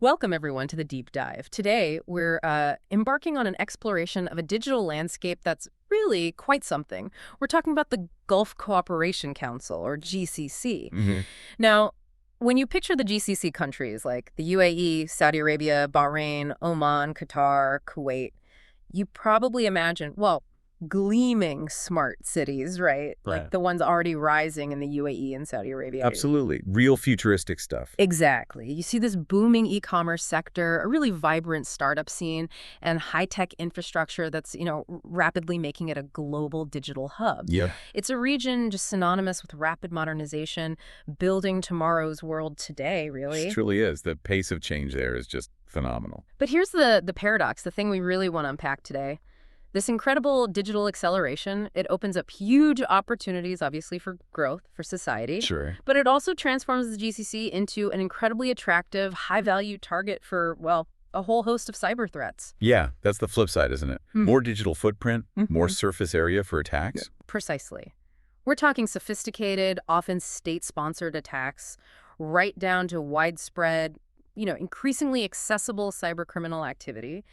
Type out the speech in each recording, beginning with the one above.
Welcome, everyone, to the Deep Dive. Today, we're embarking on an exploration of a digital landscape that's really quite something. We're talking about the Gulf Cooperation Council, or GCC. Hmm. Now, when you picture the GCC countries like the UAE, Saudi Arabia, Bahrain, Oman, Qatar, Kuwait, you probably imagine, well, gleaming smart cities, right? Like Right. the ones already rising in the UAE and Saudi Arabia. Absolutely. Real futuristic stuff. Exactly. You see this booming e-commerce sector, a really vibrant startup scene, and high-tech infrastructure that's, rapidly making it a global digital hub. Yeah. It's a region just synonymous with rapid modernization, building tomorrow's world today, It really. truly is. The pace of change there is just phenomenal. But here's the paradox, the thing we really want to unpack today. This incredible digital acceleration, it opens up huge opportunities, obviously, for growth, for society, Sure. but it also transforms the GCC into an incredibly attractive, high-value target for, well, a whole host of cyber threats. Yeah, that's the flip side, isn't it? Hmm. More digital footprint, more Mhm. surface area for attacks. Precisely. We're talking sophisticated, often state-sponsored attacks, right down to widespread, increasingly accessible cybercriminal activity.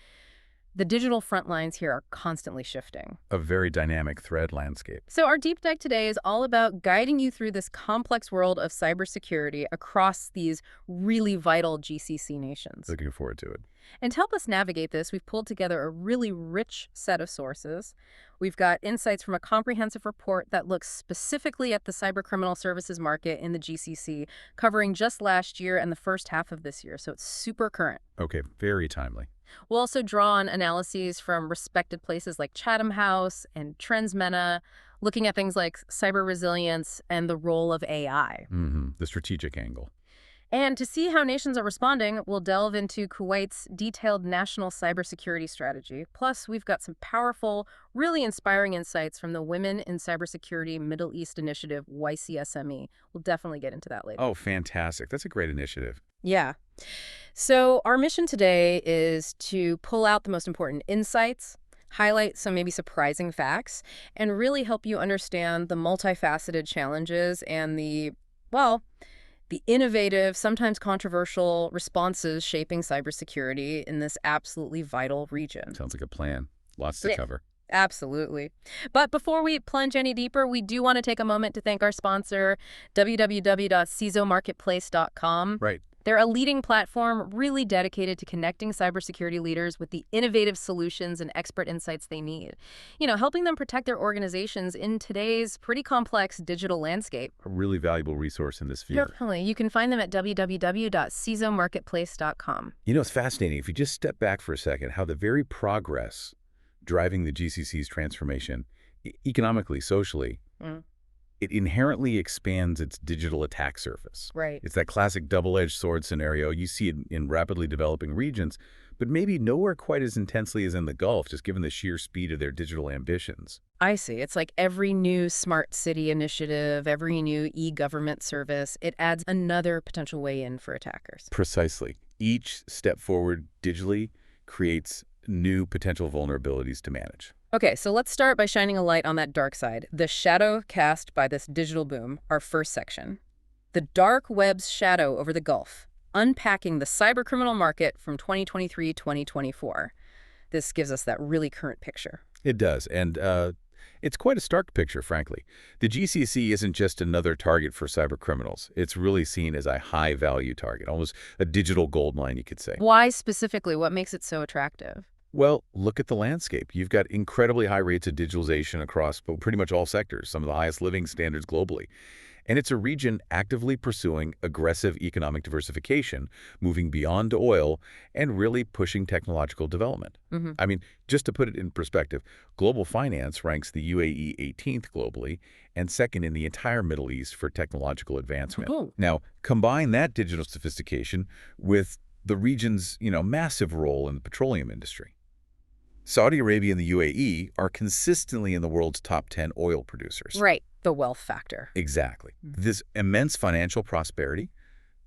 The digital front lines here are constantly shifting. A very dynamic threat landscape. So our deep dive today is all about guiding you through this complex world of cybersecurity across these really vital GCC nations. Looking forward to it. And to help us navigate this, we've pulled together a really rich set of sources. We've got insights from a comprehensive report that looks specifically at the cybercriminal services market in the GCC, covering just last year and the first half of this year, so it's super current. Okay, very timely. We'll also draw on analyses from respected places like Chatham House and Trends-MENA, looking at things like cyber resilience and the role of AI. The strategic angle. And to see how nations are responding, we'll delve into Kuwait's detailed national cybersecurity strategy. Plus, we've got some powerful, really inspiring insights from the Women in Cybersecurity Middle East Initiative, YCSME. We'll definitely get into that later. Oh, fantastic. That's a great initiative. Yeah. So our mission today is to pull out the most important insights, highlight some maybe surprising facts, and really help you understand the multifaceted challenges and the innovative, sometimes controversial responses shaping cybersecurity in this absolutely vital region. Sounds like a plan. Lots to Yeah. cover. Absolutely. But before we plunge any deeper, we do want to take a moment to thank our sponsor, www.cisomarketplace.com. Right. They're a leading platform really dedicated to connecting cybersecurity leaders with the innovative solutions and expert insights they need. Helping them protect their organizations in today's pretty complex digital landscape. A really valuable resource in this field. Definitely. You can find them at www.cisomarketplace.com. It's fascinating if you just step back for a second, how the very progress driving the GCC's transformation, economically, socially, Mm. it inherently expands its digital attack surface. Right. It's that classic double-edged sword scenario. You see it in rapidly developing regions, but maybe nowhere quite as intensely as in the Gulf, just given the sheer speed of their digital ambitions. I see. It's like every new smart city initiative, every new e-government service, it adds another potential way in for attackers. Precisely. Each step forward digitally creates new potential vulnerabilities to manage. Okay, so let's start by shining a light on that dark side, the shadow cast by this digital boom, our first section. The dark web's shadow over the Gulf, unpacking the cybercriminal market from 2023-2024. This gives us that really current picture. It does, and it's quite a stark picture, frankly. The GCC isn't just another target for cybercriminals. It's really seen as a high-value target, almost a digital goldmine, you could say. Why specifically? What makes it so attractive? Well, look at the landscape. You've got incredibly high rates of digitalization across pretty much all sectors, some of the highest living standards globally. And it's a region actively pursuing aggressive economic diversification, moving beyond oil, and really pushing technological development. Mm-hmm. I mean, just to put it in perspective, global finance ranks the UAE 18th globally and second in the entire Middle East for technological advancement. Oh. Now, combine that digital sophistication with the region's, massive role in the petroleum industry. Saudi Arabia and the UAE are consistently in the world's top 10 oil producers. Right, the wealth factor. Exactly. This immense financial prosperity,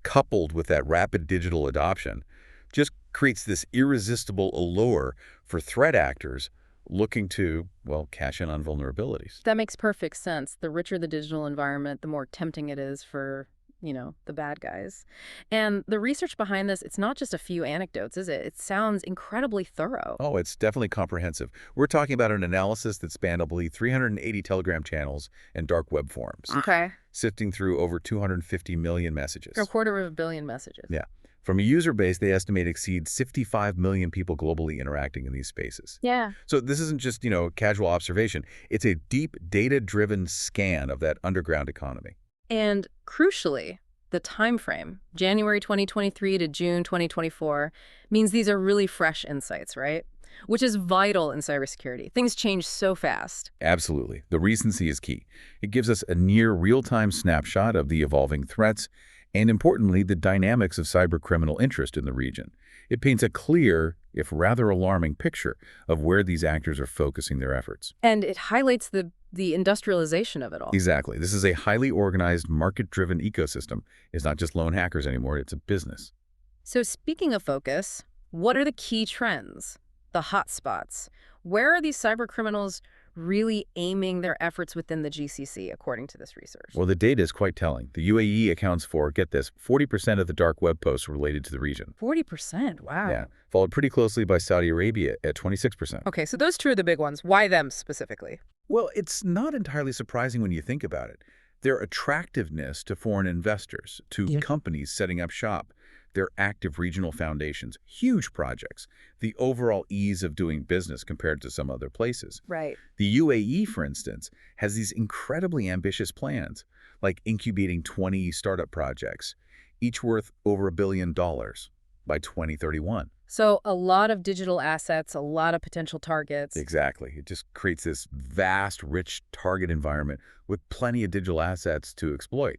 coupled with that rapid digital adoption, just creates this irresistible allure for threat actors looking to, well, cash in on vulnerabilities. That makes perfect sense. The richer the digital environment, the more tempting it is for the bad guys. And the research behind this, it's not just a few anecdotes, is it? It sounds incredibly thorough. Oh, it's definitely comprehensive. We're talking about an analysis that spanned, I believe, 380 Telegram channels and dark web forums, Okay. sifting through over 250 million messages. A quarter of a billion messages. Yeah. From a user base, they estimate exceeds 65 million people globally interacting in these spaces. Yeah. So this isn't just, casual observation. It's a deep data-driven scan of that underground economy. And crucially, the time frame, January 2023 to June 2024, means these are really fresh insights, right? Which is vital in cybersecurity. Things change so fast. Absolutely. The recency is key. It gives us a near real-time snapshot of the evolving threats and, importantly, the dynamics of cybercriminal interest in the region. It paints a clear, if rather alarming, picture of where these actors are focusing their efforts. And it highlights the industrialization of it all. Exactly. This is a highly organized, market-driven ecosystem. It's not just lone hackers anymore. It's a business. So speaking of focus, what are the key trends, the hotspots? Where are these cybercriminals really aiming their efforts within the GCC, according to this research? Well, the data is quite telling. The UAE accounts for, get this, 40% of the dark web posts related to the region. 40%? Wow. Yeah, followed pretty closely by Saudi Arabia at 26%. Okay, so those two are the big ones. Why them specifically? Well, it's not entirely surprising when you think about it. Their attractiveness to foreign investors, to companies setting up shop, their active regional foundations, huge projects, the overall ease of doing business compared to some other places. Right. The UAE, for instance, has these incredibly ambitious plans, like incubating 20 startup projects, each worth over $1 billion by 2031. So a lot of digital assets, a lot of potential targets. Exactly. It just creates this vast, rich target environment with plenty of digital assets to exploit.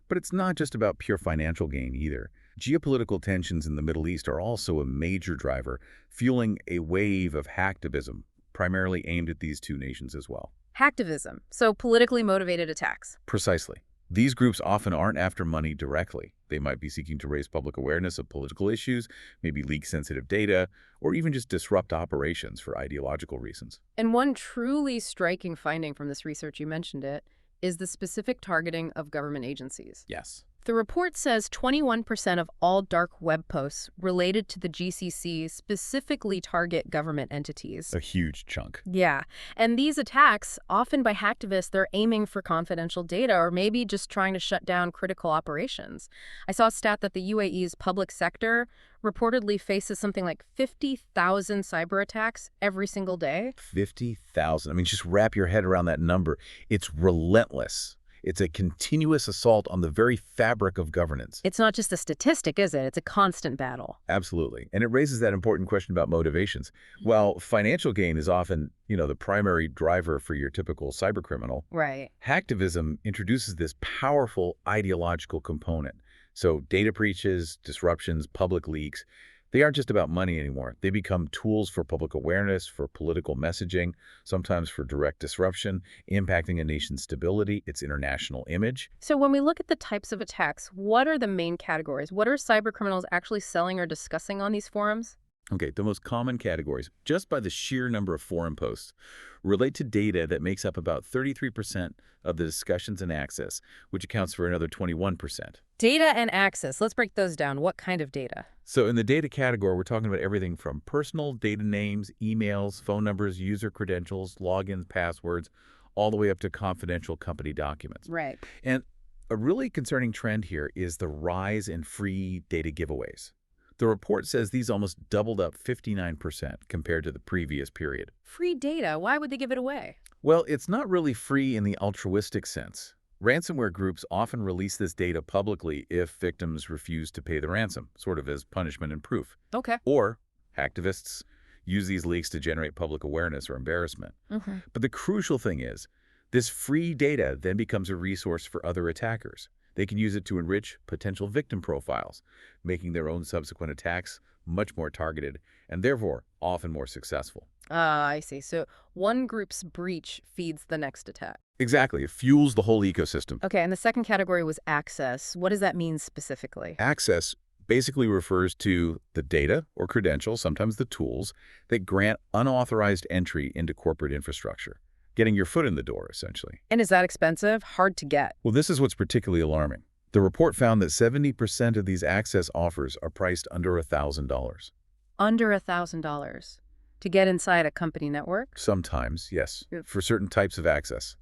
But it's not just about pure financial gain either. Geopolitical tensions in the Middle East are also a major driver, fueling a wave of hacktivism, primarily aimed at these two nations as well. Hacktivism, so politically motivated attacks. Precisely. These groups often aren't after money directly. They might be seeking to raise public awareness of political issues, maybe leak sensitive data, or even just disrupt operations for ideological reasons. And one truly striking finding from this research, you mentioned it, is the specific targeting of government agencies. Yes. The report says 21% of all dark web posts related to the GCC specifically target government entities. A huge chunk. Yeah. And these attacks, often by hacktivists, they're aiming for confidential data or maybe just trying to shut down critical operations. I saw a stat that the UAE's public sector reportedly faces something like 50,000 cyber attacks every single day. 50,000. I mean, just wrap your head around that number. It's relentless. It's a continuous assault on the very fabric of governance. It's not just a statistic, is it? It's a constant battle. Absolutely. And it raises that important question about motivations. While financial gain is often, the primary driver for your typical cybercriminal, Right. hacktivism introduces this powerful ideological component. So data breaches, disruptions, public leaks, they aren't just about money anymore. They become tools for public awareness, for political messaging, sometimes for direct disruption, impacting a nation's stability, its international image. So when we look at the types of attacks, what are the main categories? What are cybercriminals actually selling or discussing on these forums? Okay, the most common categories, just by the sheer number of forum posts, relate to data that makes up about 33% of the discussions and access, which accounts for another 21%. Data and access. Let's break those down. What kind of data? So in the data category, we're talking about everything from personal data names, emails, phone numbers, user credentials, logins, passwords, all the way up to confidential company documents. Right. And a really concerning trend here is the rise in free data giveaways. The report says these almost doubled up 59% compared to the previous period. Free data. Why would they give it away? Well, it's not really free in the altruistic sense. Ransomware groups often release this data publicly if victims refuse to pay the ransom, sort of as punishment and proof. Okay. Or hacktivists use these leaks to generate public awareness or embarrassment. But the crucial thing is, this free data then becomes a resource for other attackers. They can use it to enrich potential victim profiles, making their own subsequent attacks much more targeted and therefore often more successful. Ah, I see. So one group's breach feeds the next attack. Exactly. It fuels the whole ecosystem. Okay, and the second category was access. What does that mean specifically? Access basically refers to the data or credentials, sometimes the tools, that grant unauthorized entry into corporate infrastructure, getting your foot in the door, essentially. And is that expensive? Hard to get. Well, this is what's particularly alarming. The report found that 70% of these access offers are priced under $1,000. Under $1,000 to get inside a company network? Sometimes, yes, Yep. for certain types of access.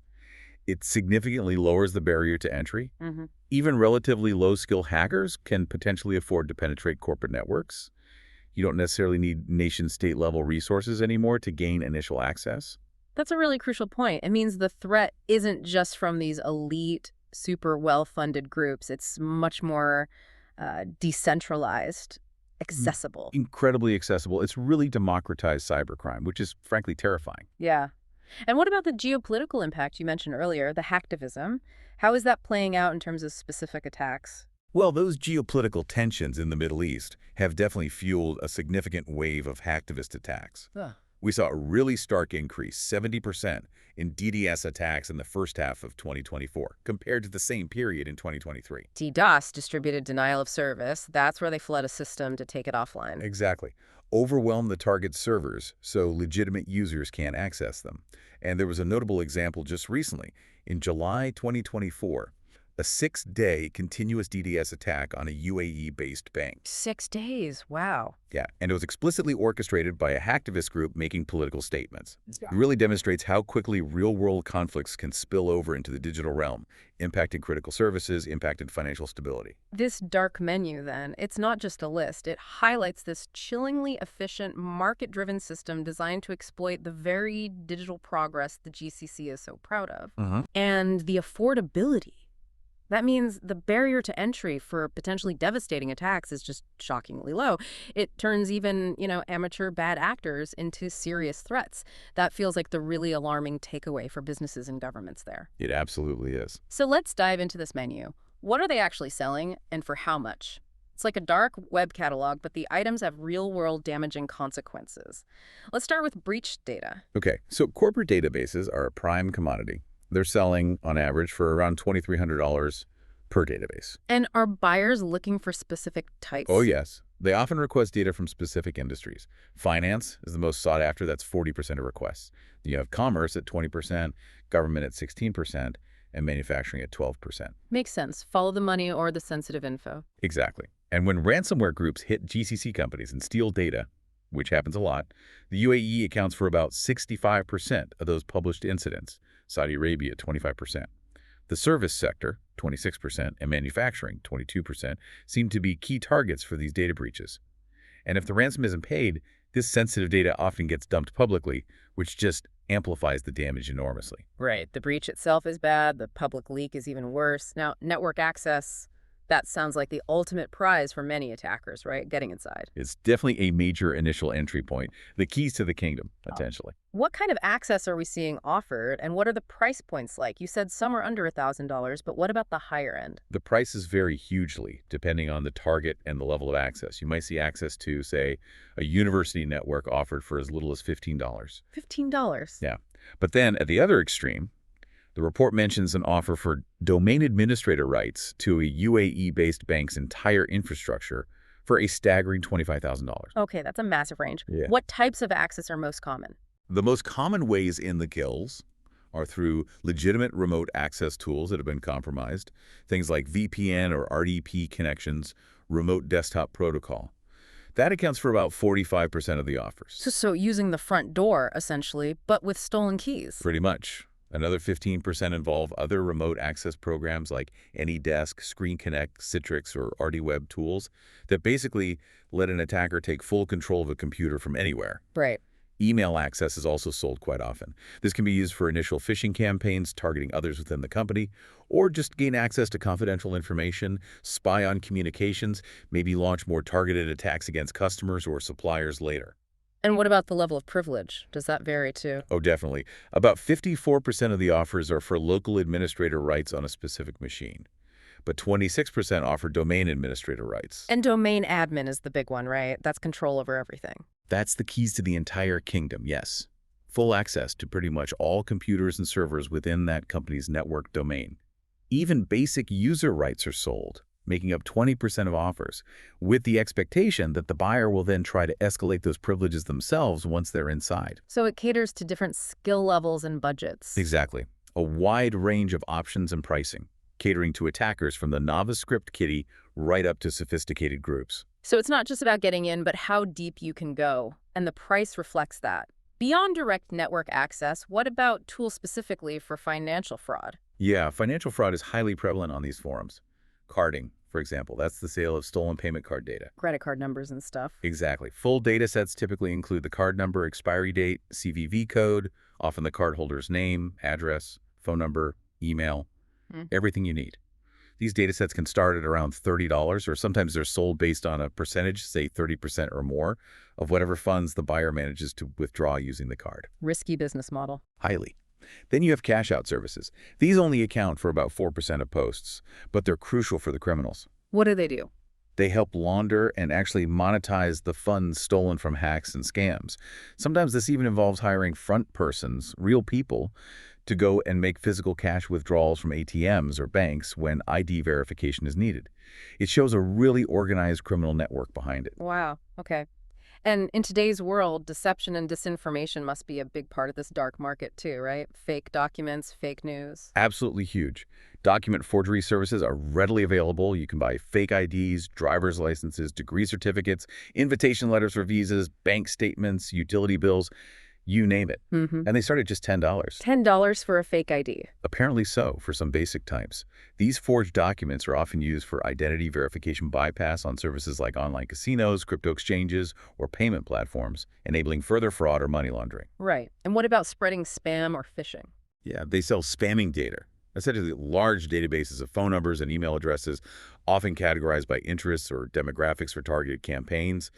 It significantly lowers the barrier to entry. Hmm. Even relatively low-skill hackers can potentially afford to penetrate corporate networks. You don't necessarily need nation-state level resources anymore to gain initial access. That's a really crucial point. It means the threat isn't just from these elite, super well-funded groups. It's much more decentralized, Mm. accessible. Incredibly accessible. It's really democratized cybercrime, which is frankly terrifying. Yeah. And what about the geopolitical impact you mentioned earlier, the hacktivism? How is that playing out in terms of specific attacks? Well, those geopolitical tensions in the Middle East have definitely fueled a significant wave of hacktivist attacks. Ugh. We saw a really stark increase, 70%, in DDoS attacks in the first half of 2024, compared to the same period in 2023. DDoS, distributed denial of service, that's where they flood a system to take it offline. Exactly. Overwhelm the target servers so legitimate users can't access them. And there was a notable example just recently. In July 2024, a 6-day continuous DDoS attack on a UAE-based bank. 6 days, wow. Yeah, and it was explicitly orchestrated by a hacktivist group making political statements. Yeah. It really demonstrates how quickly real-world conflicts can spill over into the digital realm, impacting critical services, impacting financial stability. This dark menu, then, it's not just a list. It highlights this chillingly efficient, market-driven system designed to exploit the very digital progress the GCC is so proud of. And the affordability. That means the barrier to entry for potentially devastating attacks is just shockingly low. It turns even, amateur bad actors into serious threats. That feels like the really alarming takeaway for businesses and governments there. It absolutely is. So let's dive into this menu. What are they actually selling and for how much? It's like a dark web catalog, but the items have real-world damaging consequences. Let's start with breach data. Okay, so corporate databases are a prime commodity. They're selling, on average, for around $2,300 per database. And are buyers looking for specific types? Oh, yes. They often request data from specific industries. Finance is the most sought after. That's 40% of requests. You have commerce at 20%, government at 16%, and manufacturing at 12%. Makes sense. Follow the money or the sensitive info. Exactly. And when ransomware groups hit GCC companies and steal data, which happens a lot, the UAE accounts for about 65% of those published incidents. Saudi Arabia, 25%. The service sector, 26%, and manufacturing, 22%, seem to be key targets for these data breaches. And if the ransom isn't paid, this sensitive data often gets dumped publicly, which just amplifies the damage enormously. Right. The breach itself is bad. The public leak is even worse. Now, network access, that sounds like the ultimate prize for many attackers, right? Getting inside. It's definitely a major initial entry point, the keys to the kingdom, potentially. What kind of access are we seeing offered, and what are the price points like? You said some are under $1,000, but what about the higher end? The prices vary hugely depending on the target and the level of access. You might see access to, say, a university network offered for as little as $15. $15? Yeah. But then at the other extreme, the report mentions an offer for domain administrator rights to a UAE-based bank's entire infrastructure for a staggering $25,000. Okay, that's a massive range. Yeah. What types of access are most common? The most common ways in the gills are through legitimate remote access tools that have been compromised, things like VPN or RDP connections, remote desktop protocol. That accounts for about 45% of the offers. So using the front door, essentially, but with stolen keys. Pretty much. Another 15% involve other remote access programs like AnyDesk, Screen Connect, Citrix, or RDWeb tools that basically let an attacker take full control of a computer from anywhere. Right. Email access is also sold quite often. This can be used for initial phishing campaigns targeting others within the company, or just gain access to confidential information, spy on communications, maybe launch more targeted attacks against customers or suppliers later. And what about the level of privilege? Does that vary too? Oh, definitely. About 54% of the offers are for local administrator rights on a specific machine, but 26% offer domain administrator rights. And domain admin is the big one, right? That's control over everything. That's the keys to the entire kingdom, yes. Full access to pretty much all computers and servers within that company's network domain. Even basic user rights are sold, making up 20% of offers, with the expectation that the buyer will then try to escalate those privileges themselves once they're inside. So it caters to different skill levels and budgets. Exactly. A wide range of options and pricing. catering to attackers from the novice script kiddie right up to sophisticated groups. So it's not just about getting in, but how deep you can go, and the price reflects that. Beyond direct network access, what about tools specifically for financial fraud? Yeah, financial fraud is highly prevalent on these forums. Carding, for example, that's the sale of stolen payment card data. Credit card numbers and stuff. Exactly. Full data sets typically include the card number, expiry date, CVV code, often the cardholder's name, address, phone number, email, Hmm. everything you need. These data sets can start at around $30, or sometimes they're sold based on a percentage, say 30% or more, of whatever funds the buyer manages to withdraw using the card. Risky business model. Highly. Then you have cash-out services. These only account for about 4% of posts, but they're crucial for the criminals. What do they do? They help launder and actually monetize the funds stolen from hacks and scams. Sometimes this even involves hiring front persons, real people, to go and make physical cash withdrawals from ATMs or banks when ID verification is needed. It shows a really organized criminal network behind it. Wow. Okay. And in today's world, deception and disinformation must be a big part of this dark market too, right? Fake documents, fake news. Absolutely huge. Document forgery services are readily available. You can buy fake IDs, driver's licenses, degree certificates, invitation letters for visas, bank statements, utility bills, you name it. Mm-hmm. And they start at just $10. $10 for a fake ID. Apparently so, for some basic types. These forged documents are often used for identity verification bypass on services like online casinos, crypto exchanges, or payment platforms, enabling further fraud or money laundering. Right. And what about spreading spam or phishing? Yeah, they sell spamming data, essentially large databases of phone numbers and email addresses, often categorized by interests or demographics for targeted campaigns.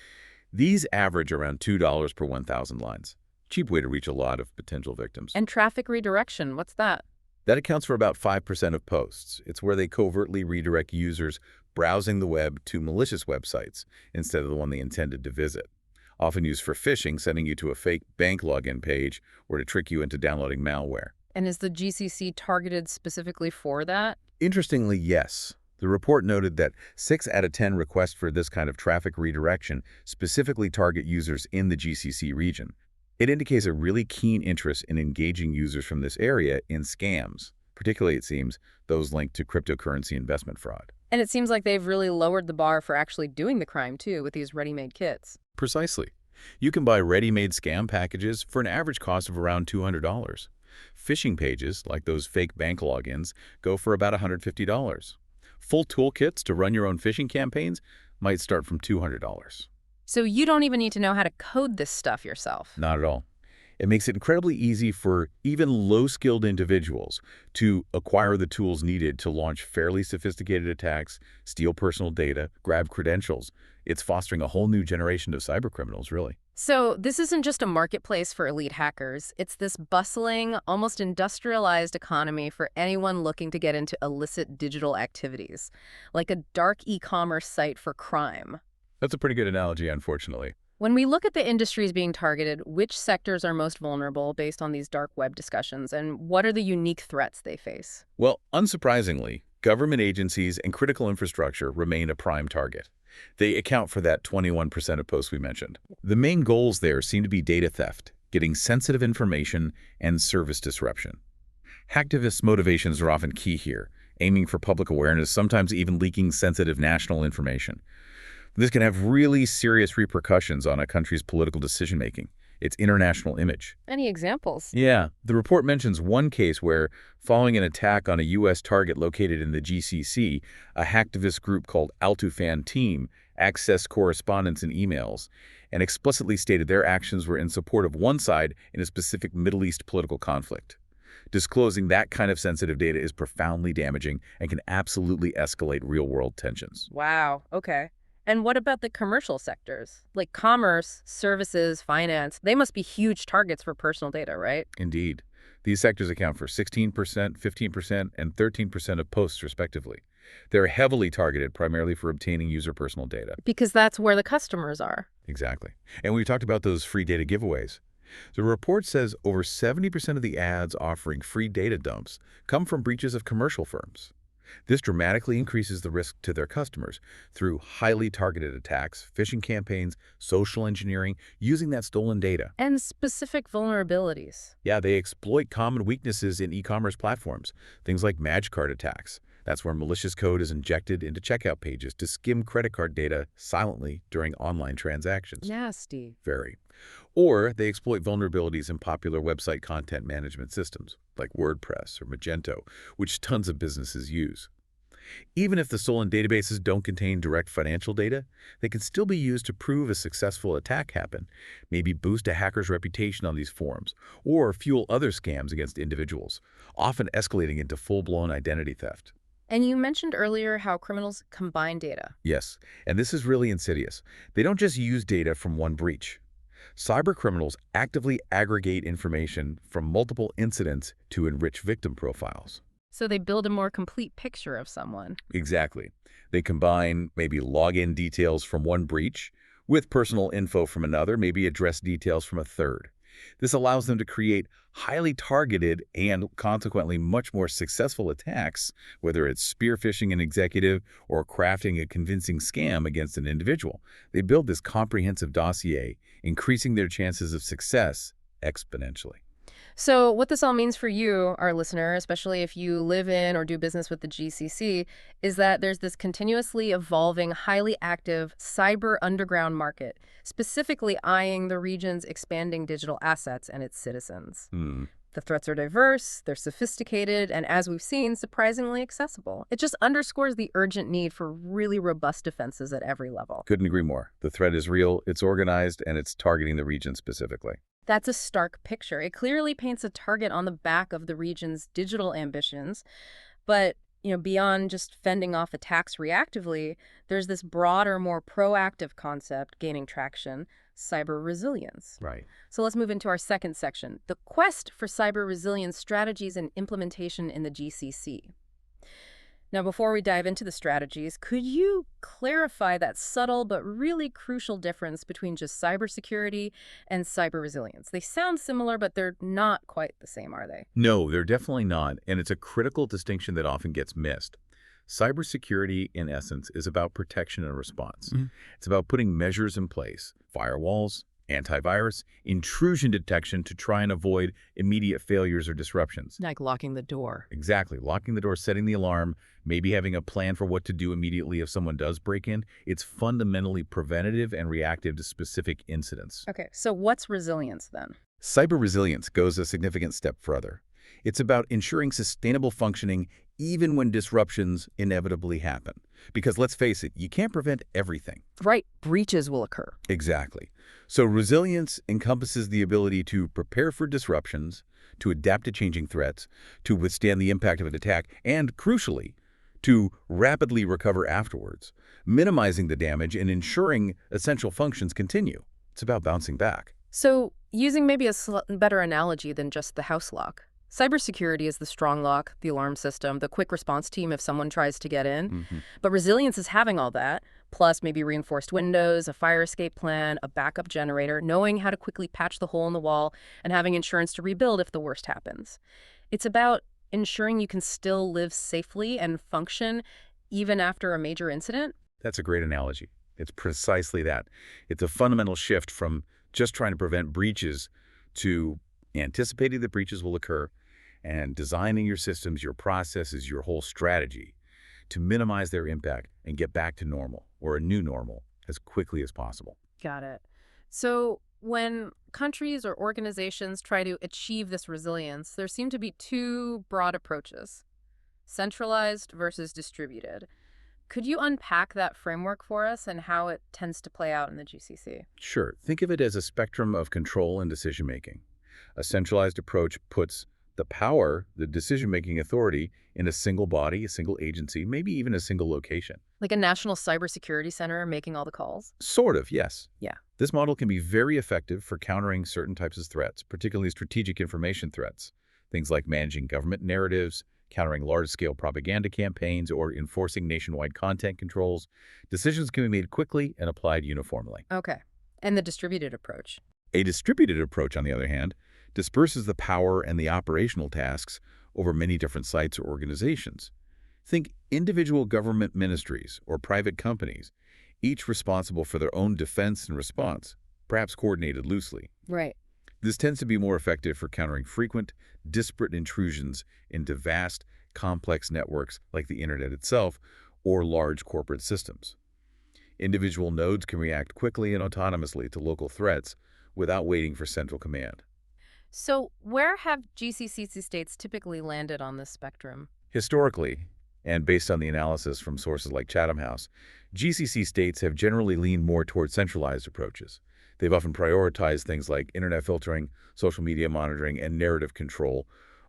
These average around $2 per 1,000 lines. Cheap way to reach a lot of potential victims. And traffic redirection, what's that? That accounts for about 5% of posts. It's where they covertly redirect users browsing the web to malicious websites instead of the one they intended to visit. Often used for phishing, sending you to a fake bank login page or to trick you into downloading malware. And is the GCC targeted specifically for that? Interestingly, yes. The report noted that 6 out of 10 requests for this kind of traffic redirection specifically target users in the GCC region. It indicates a really keen interest in engaging users from this area in scams, particularly, it seems, those linked to cryptocurrency investment fraud. And it seems like they've really lowered the bar for actually doing the crime, too, with these ready-made kits. Precisely. You can buy ready-made scam packages for an average cost of around $200. Phishing pages, like those fake bank logins, go for about $150. Full toolkits to run your own phishing campaigns might start from $200. So you don't even need to know how to code this stuff yourself. Not at all. It makes it incredibly easy for even low-skilled individuals to acquire the tools needed to launch fairly sophisticated attacks, steal personal data, grab credentials. It's fostering a whole new generation of cybercriminals, really. So this isn't just a marketplace for elite hackers. It's this bustling, almost industrialized economy for anyone looking to get into illicit digital activities, like a dark e-commerce site for crime. That's a pretty good analogy, unfortunately. When we look at the industries being targeted, which sectors are most vulnerable based on these dark web discussions, and what are the unique threats they face? Well, unsurprisingly, government agencies and critical infrastructure remain a prime target. They account for that 21% of posts we mentioned. The main goals there seem to be data theft, getting sensitive information, and service disruption. Hacktivists' motivations are often key here, aiming for public awareness, sometimes even leaking sensitive national information. This can have really serious repercussions on a country's political decision-making, its international image. Any examples? Yeah, the report mentions one case where, following an attack on a U.S. target located in the GCC, a hacktivist group called Altufan Team accessed correspondence and emails and explicitly stated their actions were in support of one side in a specific Middle East political conflict. Disclosing that kind of sensitive data is profoundly damaging and can absolutely escalate real-world tensions. Wow, okay. And what about the commercial sectors? Like commerce, services, finance, they must be huge targets for personal data, right? Indeed. These sectors account for 16%, 15%, and 13% of posts, respectively. They're heavily targeted primarily for obtaining user personal data. Because that's where the customers are. Exactly. And we talked about those free data giveaways. The report says over 70% of the ads offering free data dumps come from breaches of commercial firms. This dramatically increases the risk to their customers through highly targeted attacks, phishing campaigns, social engineering, using that stolen data. And specific vulnerabilities. Yeah, they exploit common weaknesses in e-commerce platforms, things like match card attacks. That's where malicious code is injected into checkout pages to skim credit card data silently during online transactions. Nasty. Very. Or they exploit vulnerabilities in popular website content management systems, like WordPress or Magento, which tons of businesses use. Even if the stolen databases don't contain direct financial data, they can still be used to prove a successful attack happened, maybe boost a hacker's reputation on these forums, or fuel other scams against individuals, often escalating into full-blown identity theft. And you mentioned earlier how criminals combine data. Yes, and this is really insidious. They don't just use data from one breach. Cybercriminals actively aggregate information from multiple incidents to enrich victim profiles. So they build a more complete picture of someone. Exactly. They combine maybe login details from one breach with personal info from another, maybe address details from a third. This allows them to create highly targeted and consequently much more successful attacks, whether it's spear phishing an executive or crafting a convincing scam against an individual. They build this comprehensive dossier, increasing their chances of success exponentially. So what this all means for you, our listener, especially if you live in or do business with the GCC, is that there's this continuously evolving, highly active cyber underground market, specifically eyeing the region's expanding digital assets and its citizens. Hmm. The threats are diverse, they're sophisticated, and as we've seen, surprisingly accessible. It just underscores the urgent need for really robust defenses at every level. Couldn't agree more. The threat is real, it's organized, and it's targeting the region specifically. That's a stark picture. It clearly paints a target on the back of the region's digital ambitions. But, beyond just fending off attacks reactively, there's this broader, more proactive concept gaining traction: cyber resilience. Right. So let's move into our second section, the quest for cyber resilience strategies and implementation in the GCC. Now, before we dive into the strategies, could you clarify that subtle but really crucial difference between just cybersecurity and cyber resilience? They sound similar, but they're not quite the same, are they? No, they're definitely not, and it's a critical distinction that often gets missed. Cybersecurity, in essence, is about protection and response. It's about putting measures in place, firewalls, antivirus, intrusion detection to try and avoid immediate failures or disruptions. Like locking the door. Exactly. Locking the door, setting the alarm, maybe having a plan for what to do immediately if someone does break in. It's fundamentally preventative and reactive to specific incidents. Okay, so what's resilience then? Cyber resilience goes a significant step further. It's about ensuring sustainable functioning even when disruptions inevitably happen. Because let's face it, you can't prevent everything. Right, breaches will occur. Exactly. So resilience encompasses the ability to prepare for disruptions, to adapt to changing threats, to withstand the impact of an attack, and crucially, to rapidly recover afterwards, minimizing the damage and ensuring essential functions continue. It's about bouncing back. So, using maybe a better analogy than just the house lock, cybersecurity is the strong lock, the alarm system, the quick response team if someone tries to get in. But resilience is having all that, plus maybe reinforced windows, a fire escape plan, a backup generator, knowing how to quickly patch the hole in the wall, and having insurance to rebuild if the worst happens. It's about ensuring you can still live safely and function even after a major incident. That's a great analogy. It's precisely that. It's a fundamental shift from just trying to prevent breaches to anticipating that breaches will occur and designing your systems, your processes, your whole strategy to minimize their impact and get back to normal or a new normal as quickly as possible. Got it. So when countries or organizations try to achieve this resilience, there seem to be two broad approaches: centralized versus distributed. Could you unpack that framework for us and how it tends to play out in the GCC? Sure, think of it as a spectrum of control and decision-making. A centralized approach puts the power, the decision-making authority, in a single body, a single agency, maybe even a single location. Like a national cybersecurity center making all the calls? Sort of, yes. Yeah. This model can be very effective for countering certain types of threats, particularly strategic information threats. Things like managing government narratives, countering large-scale propaganda campaigns, or enforcing nationwide content controls. Decisions can be made quickly and applied uniformly. Okay. And the distributed approach? A distributed approach, on the other hand, disperses the power and the operational tasks over many different sites or organizations. Think individual government ministries or private companies, each responsible for their own defense and response, perhaps coordinated loosely. Right. This tends to be more effective for countering frequent, disparate intrusions into vast, complex networks like the internet itself or large corporate systems. Individual nodes can react quickly and autonomously to local threats without waiting for central command. So, where have GCC states typically landed on this spectrum? Historically, and based on the analysis from sources like Chatham House, GCC states have generally leaned more toward centralized approaches. They've often prioritized things like internet filtering, social media monitoring, and narrative control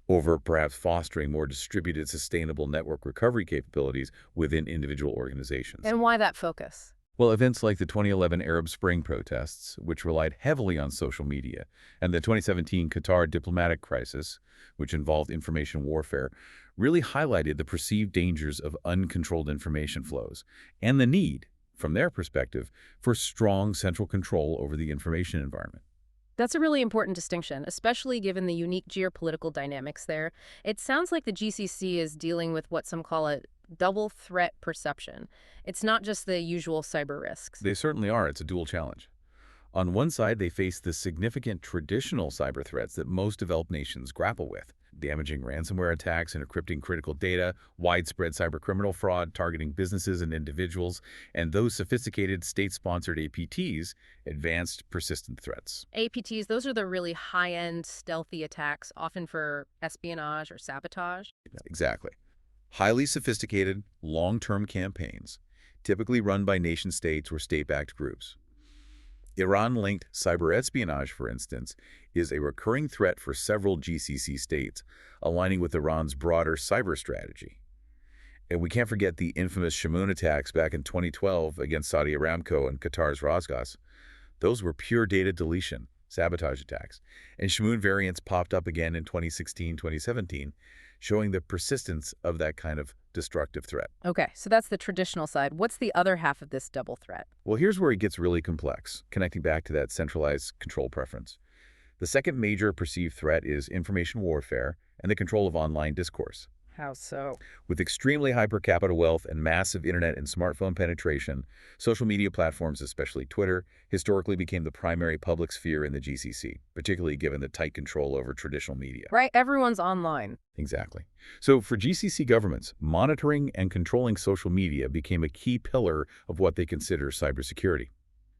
over perhaps fostering more distributed, sustainable network recovery capabilities within individual organizations. And why that focus? Well, events like the 2011 Arab Spring protests, which relied heavily on social media, and the 2017 Qatar diplomatic crisis, which involved information warfare, really highlighted the perceived dangers of uncontrolled information flows and the need, from their perspective, for strong central control over the information environment. That's a really important distinction, especially given the unique geopolitical dynamics there. It sounds like the GCC is dealing with what some call a double threat perception. It's not just the usual cyber risks. They certainly are. It's a dual challenge. On one side, they face the significant traditional cyber threats that most developed nations grapple with: damaging ransomware attacks and encrypting critical data, widespread cybercriminal fraud targeting businesses and individuals, and those sophisticated state-sponsored APTs, advanced persistent threats. APTs, those are the really high-end, stealthy attacks, often for espionage or sabotage. Exactly. Highly sophisticated, long-term campaigns, typically run by nation-states or state-backed groups. Iran-linked cyber espionage, for instance, is a recurring threat for several GCC states, aligning with Iran's broader cyber strategy. And we can't forget the infamous Shamoon attacks back in 2012 against Saudi Aramco and Qatar's Rosgas. Those were pure data deletion, sabotage attacks, and Shamoon variants popped up again in 2016, 2017, showing the persistence of that kind of destructive threat. Okay, so that's the traditional side. What's the other half of this double threat? Well, here's where it gets really complex, connecting back to that centralized control preference. The second major perceived threat is information warfare and the control of online discourse. How so? With extremely high per capita wealth and massive internet and smartphone penetration, social media platforms, especially Twitter, historically became the primary public sphere in the GCC, particularly given the tight control over traditional media. Right, everyone's online. Exactly. So for GCC governments, monitoring and controlling social media became a key pillar of what they consider cybersecurity.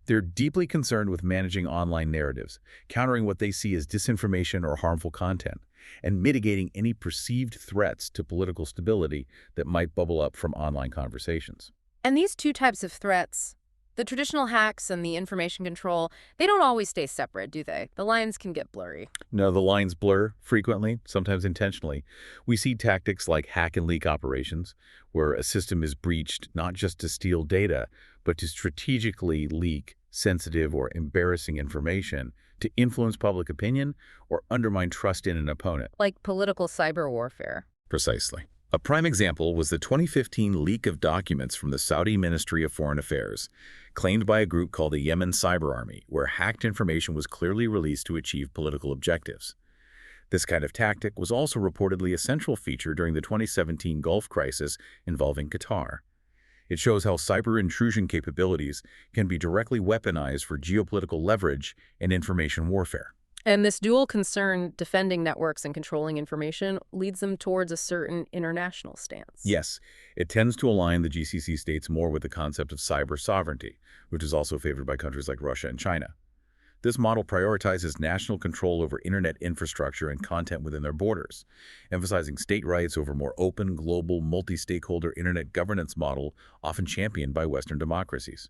They're deeply concerned with managing online narratives, countering what they see as disinformation or harmful content, and mitigating any perceived threats to political stability that might bubble up from online conversations. And these two types of threats, the traditional hacks and the information control, they don't always stay separate, do they? The lines can get blurry. No, the lines blur frequently, sometimes intentionally. We see tactics like hack and leak operations, where a system is breached not just to steal data, but to strategically leak sensitive or embarrassing information to influence public opinion or undermine trust in an opponent. Like political cyber warfare. Precisely. A prime example was the 2015 leak of documents from the Saudi Ministry of Foreign Affairs, claimed by a group called the Yemen Cyber Army, where hacked information was clearly released to achieve political objectives. This kind of tactic was also reportedly a central feature during the 2017 Gulf crisis involving Qatar. It shows how cyber intrusion capabilities can be directly weaponized for geopolitical leverage and information warfare. And this dual concern, defending networks and controlling information, leads them towards a certain international stance. Yes, it tends to align the GCC states more with the concept of cyber sovereignty, which is also favored by countries like Russia and China. This model prioritizes national control over internet infrastructure and content within their borders, emphasizing state rights over more open, global, multi-stakeholder internet governance model often championed by Western democracies.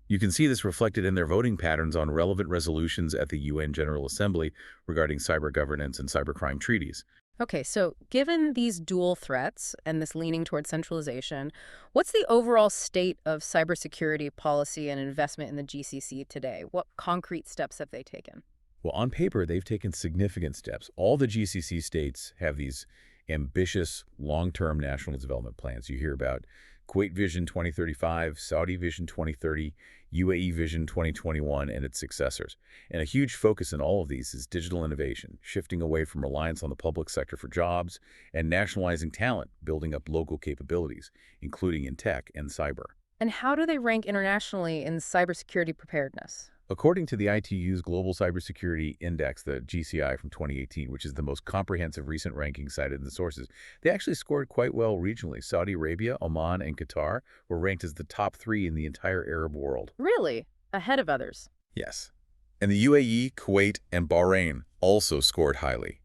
You can see this reflected in their voting patterns on relevant resolutions at the UN General Assembly regarding cyber governance and cybercrime treaties. Okay, so given these dual threats and this leaning towards centralization, what's the overall state of cybersecurity policy and investment in the GCC today? What concrete steps have they taken? Well, on paper, they've taken significant steps. All the GCC states have these ambitious long-term national development plans. You hear about Kuwait Vision 2035, Saudi Vision 2030, UAE Vision 2021, and its successors. And a huge focus in all of these is digital innovation, shifting away from reliance on the public sector for jobs, and nationalizing talent, building up local capabilities, including in tech and cyber. And how do they rank internationally in cybersecurity preparedness? According to the ITU's Global Cybersecurity Index, the GCI from 2018, which is the most comprehensive recent ranking cited in the sources, they actually scored quite well regionally. Saudi Arabia, Oman, and Qatar were ranked as the top three in the entire Arab world. Really? Ahead of others. Yes. And the UAE, Kuwait, and Bahrain also scored highly.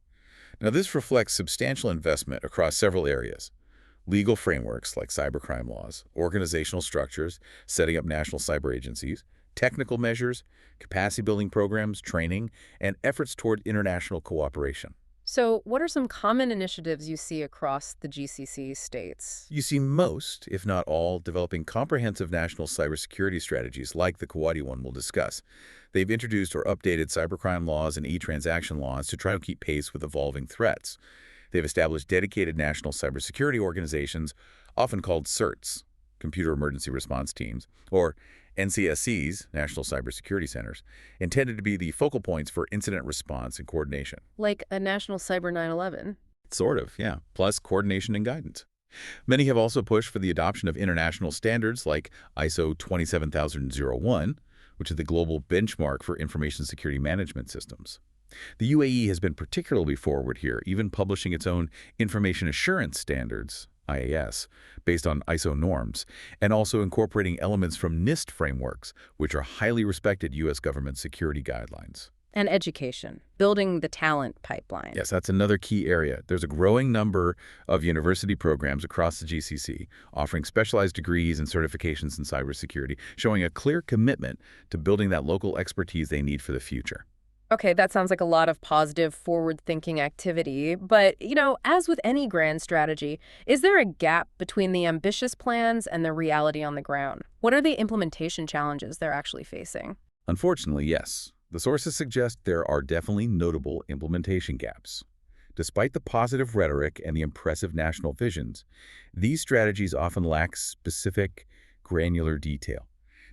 Now, this reflects substantial investment across several areas. Legal frameworks like cybercrime laws, organizational structures, setting up national cyber agencies, technical measures, capacity building programs, training, and efforts toward international cooperation. So, what are some common initiatives you see across the GCC states? You see most, if not all, developing comprehensive national cybersecurity strategies like the Kuwaiti one we'll discuss. They've introduced or updated cybercrime laws and e-transaction laws to try to keep pace with evolving threats. They've established dedicated national cybersecurity organizations, often called CERTs, Computer Emergency Response Teams, or NCSCs, National Cybersecurity Centers, intended to be the focal points for incident response and coordination. Like a National Cyber 9/11? Sort of, yeah, plus coordination and guidance. Many have also pushed for the adoption of international standards like ISO 27001, which is the global benchmark for information security management systems. The UAE has been particularly forward here, even publishing its own Information Assurance Standards, IAS, based on ISO norms, and also incorporating elements from NIST frameworks, which are highly respected U.S. government security guidelines. And education, building the talent pipeline. Yes, that's another key area. There's a growing number of university programs across the GCC offering specialized degrees and certifications in cybersecurity, showing a clear commitment to building that local expertise they need for the future. Okay, that sounds like a lot of positive, forward-thinking activity. But, as with any grand strategy, is there a gap between the ambitious plans and the reality on the ground? What are the implementation challenges they're actually facing? Unfortunately, yes. The sources suggest there are definitely notable implementation gaps. Despite the positive rhetoric and the impressive national visions, these strategies often lack specific, granular detail.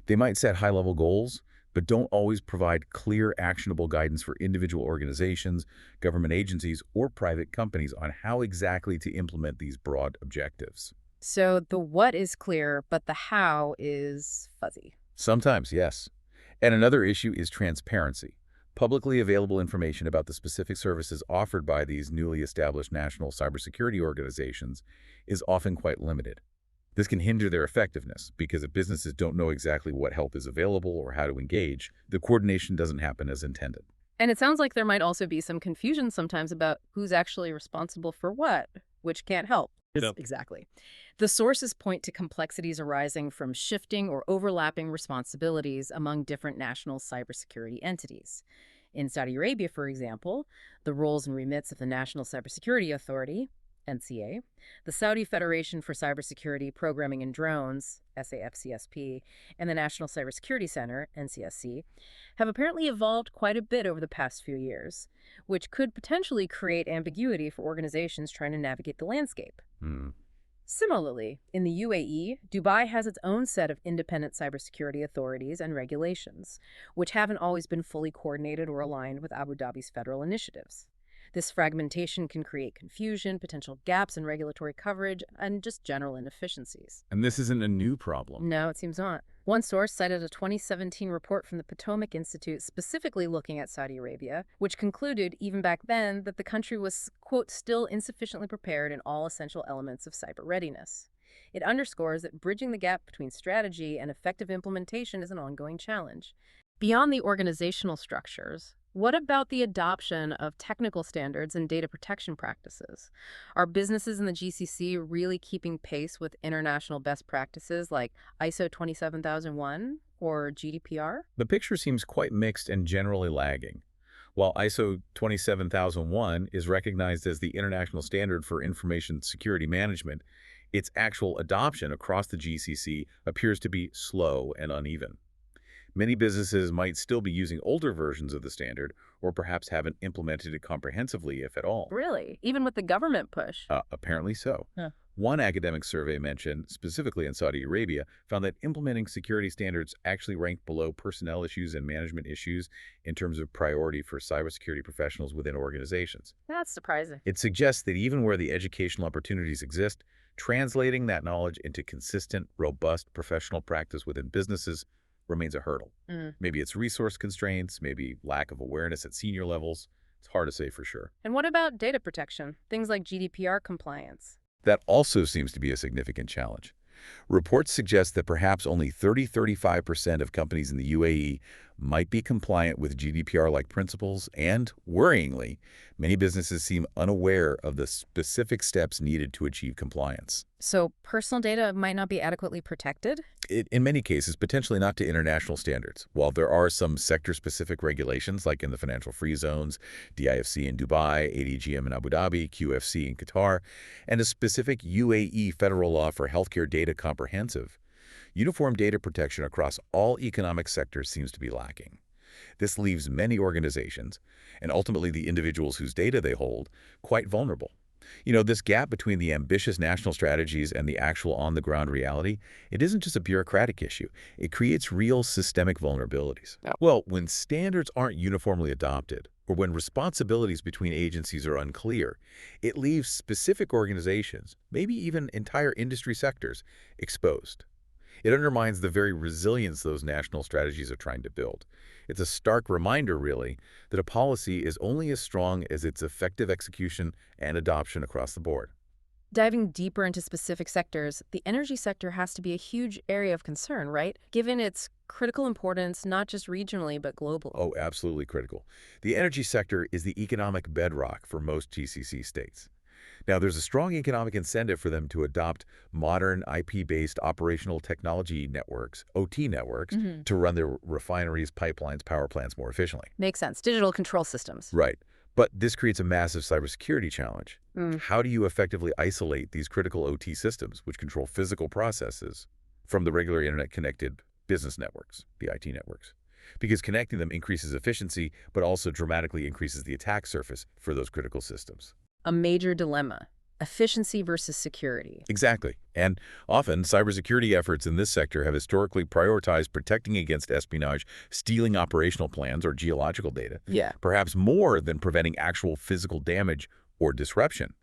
They might set high-level goals, but don't always provide clear, actionable guidance for individual organizations, government agencies, or private companies on how exactly to implement these broad objectives. So the what is clear, but the how is fuzzy. Sometimes, yes. And another issue is transparency. Publicly available information about the specific services offered by these newly established national cybersecurity organizations is often quite limited. This can hinder their effectiveness because if businesses don't know exactly what help is available or how to engage, the coordination doesn't happen as intended. And it sounds like there might also be some confusion sometimes about who's actually responsible for what, which can't help. Yep. Exactly. The sources point to complexities arising from shifting or overlapping responsibilities among different national cybersecurity entities. In Saudi Arabia, for example, the roles and remits of the National Cybersecurity Authority, NCA, the Saudi Federation for Cybersecurity Programming and Drones, SAFCSP, and the National Cybersecurity Center, NCSC, have apparently evolved quite a bit over the past few years, which could potentially create ambiguity for organizations trying to navigate the landscape. Similarly, in the UAE, Dubai has its own set of independent cybersecurity authorities and regulations, which haven't always been fully coordinated or aligned with Abu Dhabi's federal initiatives. This fragmentation can create confusion, potential gaps in regulatory coverage, and just general inefficiencies. And this isn't a new problem. No, it seems not. One source cited a 2017 report from the Potomac Institute specifically looking at Saudi Arabia, which concluded even back then that the country was, quote, still insufficiently prepared in all essential elements of cyber readiness. It underscores that bridging the gap between strategy and effective implementation is an ongoing challenge. Beyond the organizational structures, what about the adoption of technical standards and data protection practices? Are businesses in the GCC really keeping pace with international best practices like ISO 27001 or GDPR? The picture seems quite mixed and generally lagging. While ISO 27001 is recognized as the international standard for information security management, its actual adoption across the GCC appears to be slow and uneven. Many businesses might still be using older versions of the standard or perhaps haven't implemented it comprehensively, if at all. Really? Even with the government push? Apparently so. Huh. One academic survey mentioned, specifically in Saudi Arabia, found that implementing security standards actually ranked below personnel issues and management issues in terms of priority for cybersecurity professionals within organizations. That's surprising. It suggests that even where the educational opportunities exist, translating that knowledge into consistent, robust professional practice within businesses remains a hurdle. Mm. Maybe it's resource constraints, maybe lack of awareness at senior levels. It's hard to say for sure. And what about data protection? Things like GDPR compliance. That also seems to be a significant challenge. Reports suggest that perhaps only 30–35% of companies in the UAE might be compliant with GDPR-like principles, and, worryingly, many businesses seem unaware of the specific steps needed to achieve compliance. So personal data might not be adequately protected? In many cases, potentially not to international standards. While there are some sector-specific regulations, like in the financial free zones, DIFC in Dubai, ADGM in Abu Dhabi, QFC in Qatar, and a specific UAE federal law for healthcare data comprehensive, uniform data protection across all economic sectors seems to be lacking. This leaves many organizations, and ultimately the individuals whose data they hold, quite vulnerable. This gap between the ambitious national strategies and the actual on-the-ground reality, it isn't just a bureaucratic issue. It creates real systemic vulnerabilities. Yeah. Well, when standards aren't uniformly adopted, or when responsibilities between agencies are unclear, it leaves specific organizations, maybe even entire industry sectors, exposed. It undermines the very resilience those national strategies are trying to build. It's a stark reminder, really, that a policy is only as strong as its effective execution and adoption across the board. Diving deeper into specific sectors, the energy sector has to be a huge area of concern, right? Given its critical importance, not just regionally, but globally. Oh, absolutely critical. The energy sector is the economic bedrock for most GCC states. Now, there's a strong economic incentive for them to adopt modern IP-based operational technology networks, OT networks, to run their refineries, pipelines, power plants more efficiently. Makes sense. Digital control systems. Right. But this creates a massive cybersecurity challenge. Mm. How do you effectively isolate these critical OT systems, which control physical processes, from the regular internet-connected business networks, the IT networks? Because connecting them increases efficiency, but also dramatically increases the attack surface for those critical systems. A major dilemma. Efficiency versus security. Exactly. And often, cybersecurity efforts in this sector have historically prioritized protecting against espionage, stealing operational plans, or geological data, Yeah. perhaps more than preventing actual physical damage or disruption,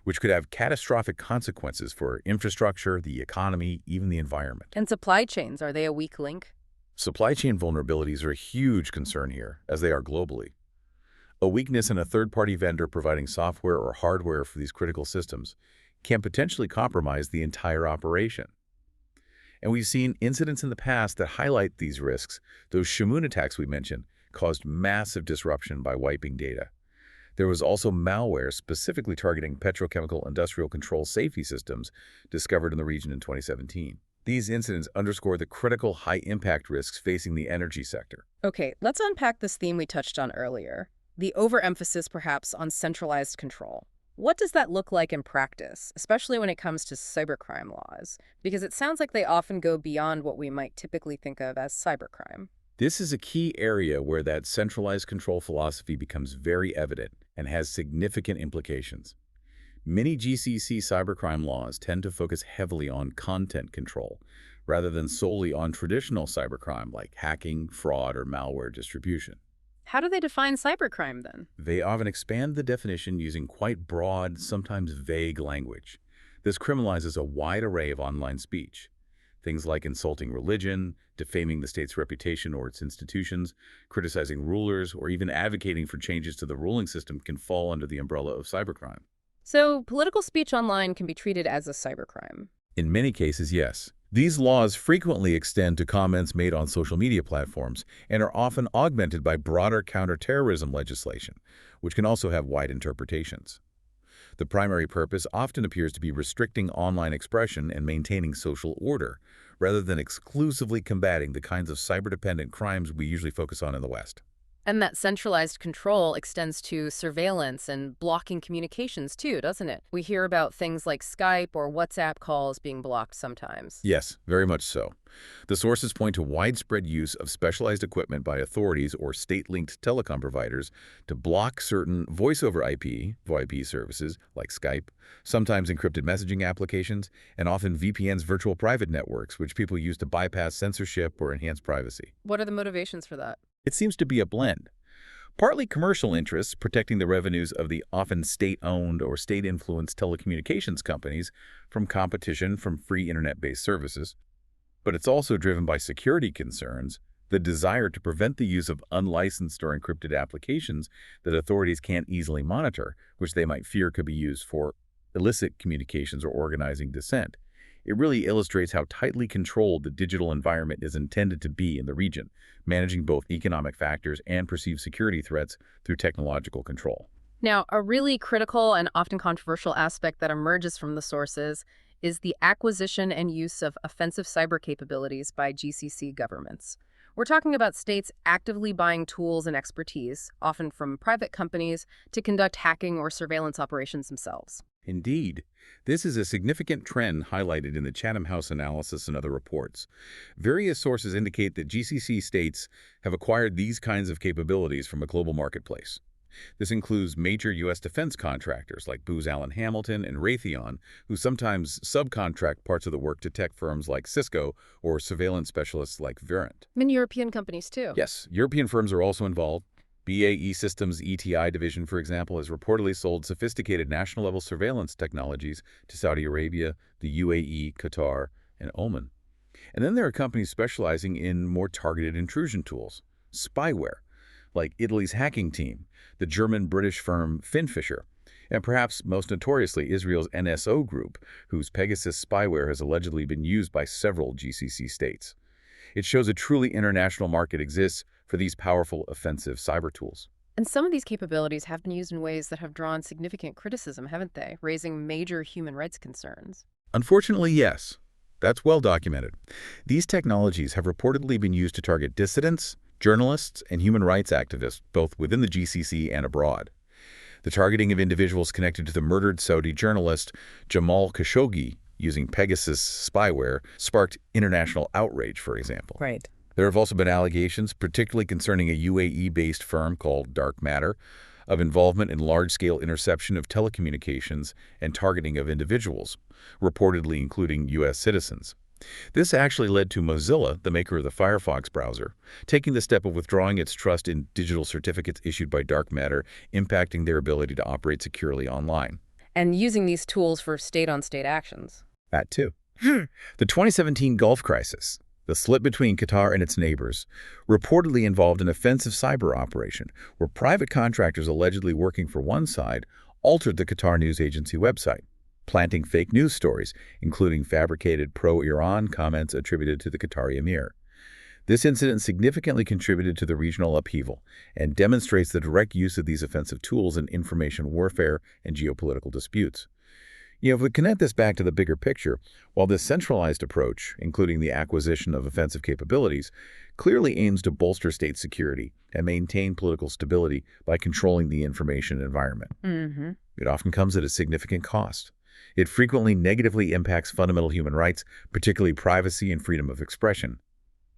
which could have catastrophic consequences for infrastructure, the economy, even the environment. And supply chains, are they a weak link? Supply chain vulnerabilities are a huge concern here, as they are globally. A weakness in a third-party vendor providing software or hardware for these critical systems can potentially compromise the entire operation. And we've seen incidents in the past that highlight these risks. Those Shamoon attacks we mentioned caused massive disruption by wiping data. There was also malware specifically targeting petrochemical industrial control safety systems discovered in the region in 2017. These incidents underscore the critical high-impact risks facing the energy sector. Okay, let's unpack this theme we touched on earlier. The overemphasis, perhaps, on centralized control. What does that look like in practice, especially when it comes to cybercrime laws? Because it sounds like they often go beyond what we might typically think of as cybercrime. This is a key area where that centralized control philosophy becomes very evident and has significant implications. Many GCC cybercrime laws tend to focus heavily on content control, rather than solely on traditional cybercrime like hacking, fraud, or malware distribution. How do they define cybercrime, then? They often expand the definition using quite broad, sometimes vague language. This criminalizes a wide array of online speech. Things like insulting religion, defaming the state's reputation or its institutions, criticizing rulers, or even advocating for changes to the ruling system can fall under the umbrella of cybercrime. So, political speech online can be treated as a cybercrime. In many cases, yes. These laws frequently extend to comments made on social media platforms and are often augmented by broader counterterrorism legislation, which can also have wide interpretations. The primary purpose often appears to be restricting online expression and maintaining social order, rather than exclusively combating the kinds of cyber-dependent crimes we usually focus on in the West. And that centralized control extends to surveillance and blocking communications too, doesn't it? We hear about things like Skype or WhatsApp calls being blocked sometimes. Yes, very much so. The sources point to widespread use of specialized equipment by authorities or state-linked telecom providers to block certain voice-over IP, VoIP services like Skype, sometimes encrypted messaging applications, and often VPNs, virtual private networks, which people use to bypass censorship or enhance privacy. What are the motivations for that? It seems to be a blend. Partly commercial interests protecting the revenues of the often state-owned or state-influenced telecommunications companies from competition from free internet-based services. But it's also driven by security concerns, the desire to prevent the use of unlicensed or encrypted applications that authorities can't easily monitor, which they might fear could be used for illicit communications or organizing dissent. It really illustrates how tightly controlled the digital environment is intended to be in the region, managing both economic factors and perceived security threats through technological control. Now, a really critical and often controversial aspect that emerges from the sources is the acquisition and use of offensive cyber capabilities by GCC governments. We're talking about states actively buying tools and expertise, often from private companies, to conduct hacking or surveillance operations themselves. Indeed, this is a significant trend highlighted in the Chatham House analysis and other reports. Various sources indicate that GCC states have acquired these kinds of capabilities from a global marketplace. This includes major U.S. defense contractors like Booz Allen Hamilton and Raytheon, who sometimes subcontract parts of the work to tech firms like Cisco or surveillance specialists like Verint. And European companies, too. Yes, European firms are also involved. BAE Systems' ETI division, for example, has reportedly sold sophisticated national-level surveillance technologies to Saudi Arabia, the UAE, Qatar, and Oman. And then there are companies specializing in more targeted intrusion tools, spyware, like Italy's hacking team, the German-British firm Finfisher, and perhaps most notoriously Israel's NSO group, whose Pegasus spyware has allegedly been used by several GCC states. It shows a truly international market exists for these powerful offensive cyber tools. And some of these capabilities have been used in ways that have drawn significant criticism, haven't they? Raising major human rights concerns. Unfortunately, yes. That's well documented. These technologies have reportedly been used to target dissidents, journalists, and human rights activists, both within the GCC and abroad. The targeting of individuals connected to the murdered Saudi journalist Jamal Khashoggi using Pegasus spyware sparked international outrage, for example. Right. There have also been allegations, particularly concerning a UAE-based firm called Dark Matter, of involvement in large-scale interception of telecommunications and targeting of individuals, reportedly including U.S. citizens. This actually led to Mozilla, the maker of the Firefox browser, taking the step of withdrawing its trust in digital certificates issued by Dark Matter, impacting their ability to operate securely online. And using these tools for state-on-state actions. That too. The 2017 Gulf crisis, the split between Qatar and its neighbors, reportedly involved an offensive cyber operation where private contractors allegedly working for one side altered the Qatar news agency website, planting fake news stories, including fabricated pro-Iran comments attributed to the Qatari emir. This incident significantly contributed to the regional upheaval and demonstrates the direct use of these offensive tools in information warfare and geopolitical disputes. If we connect this back to the bigger picture, while this centralized approach, including the acquisition of offensive capabilities, clearly aims to bolster state security and maintain political stability by controlling the information environment, it often comes at a significant cost. It frequently negatively impacts fundamental human rights, particularly privacy and freedom of expression.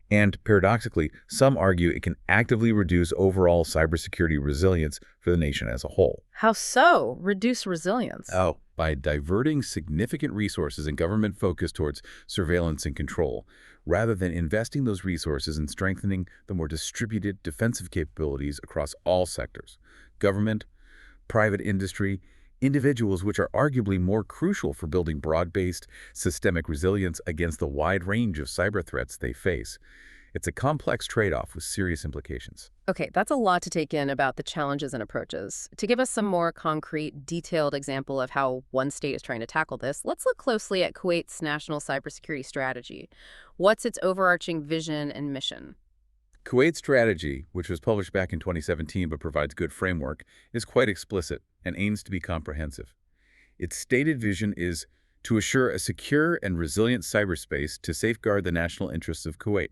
And, paradoxically, some argue it can actively reduce overall cybersecurity resilience for the nation as a whole. How so? Reduce resilience? By diverting significant resources and government focus towards surveillance and control, rather than investing those resources in strengthening the more distributed defensive capabilities across all sectors, government, private industry, individuals, which are arguably more crucial for building broad-based systemic resilience against the wide range of cyber threats they face. It's a complex trade-off with serious implications. Okay, that's a lot to take in about the challenges and approaches. To give us some more concrete, detailed example of how one state is trying to tackle this, let's look closely at Kuwait's national cybersecurity strategy. What's its overarching vision and mission? Kuwait's strategy, which was published back in 2017 but provides good framework, is quite explicit and aims to be comprehensive. Its stated vision is to assure a secure and resilient cyberspace to safeguard the national interests of Kuwait.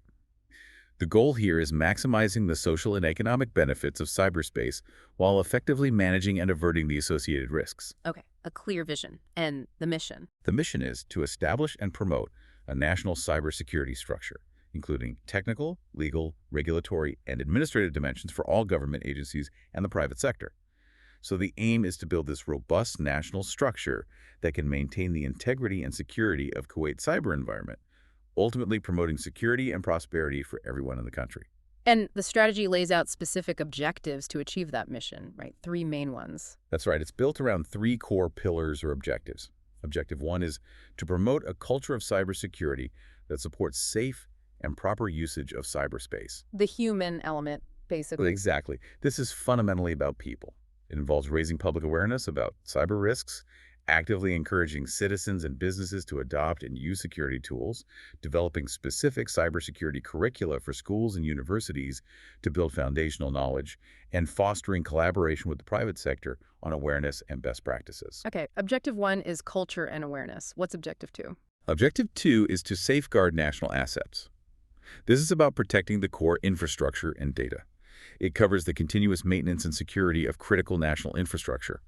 The goal here is maximizing the social and economic benefits of cyberspace while effectively managing and averting the associated risks. Okay, a clear vision. And the mission? The mission is to establish and promote a national cybersecurity structure, including technical, legal, regulatory, and administrative dimensions for all government agencies and the private sector. So the aim is to build this robust national structure that can maintain the integrity and security of Kuwait's cyber environment, ultimately promoting security and prosperity for everyone in the country. And the strategy lays out specific objectives to achieve that mission, right? 3 main ones. That's right. It's built around 3 core pillars or objectives. Objective 1 is to promote a culture of cybersecurity that supports safe and proper usage of cyberspace. The human element, Well, basically. exactly. This is fundamentally about people. It involves raising public awareness about cyber risks, actively encouraging citizens and businesses to adopt and use security tools, developing specific cybersecurity curricula for schools and universities to build foundational knowledge, and fostering collaboration with the private sector on awareness and best practices. Okay, objective 1 is culture and awareness. What's objective 2? Objective 2 is to safeguard national assets. This is about protecting the core infrastructure and data. It covers the continuous maintenance and security of critical national infrastructure,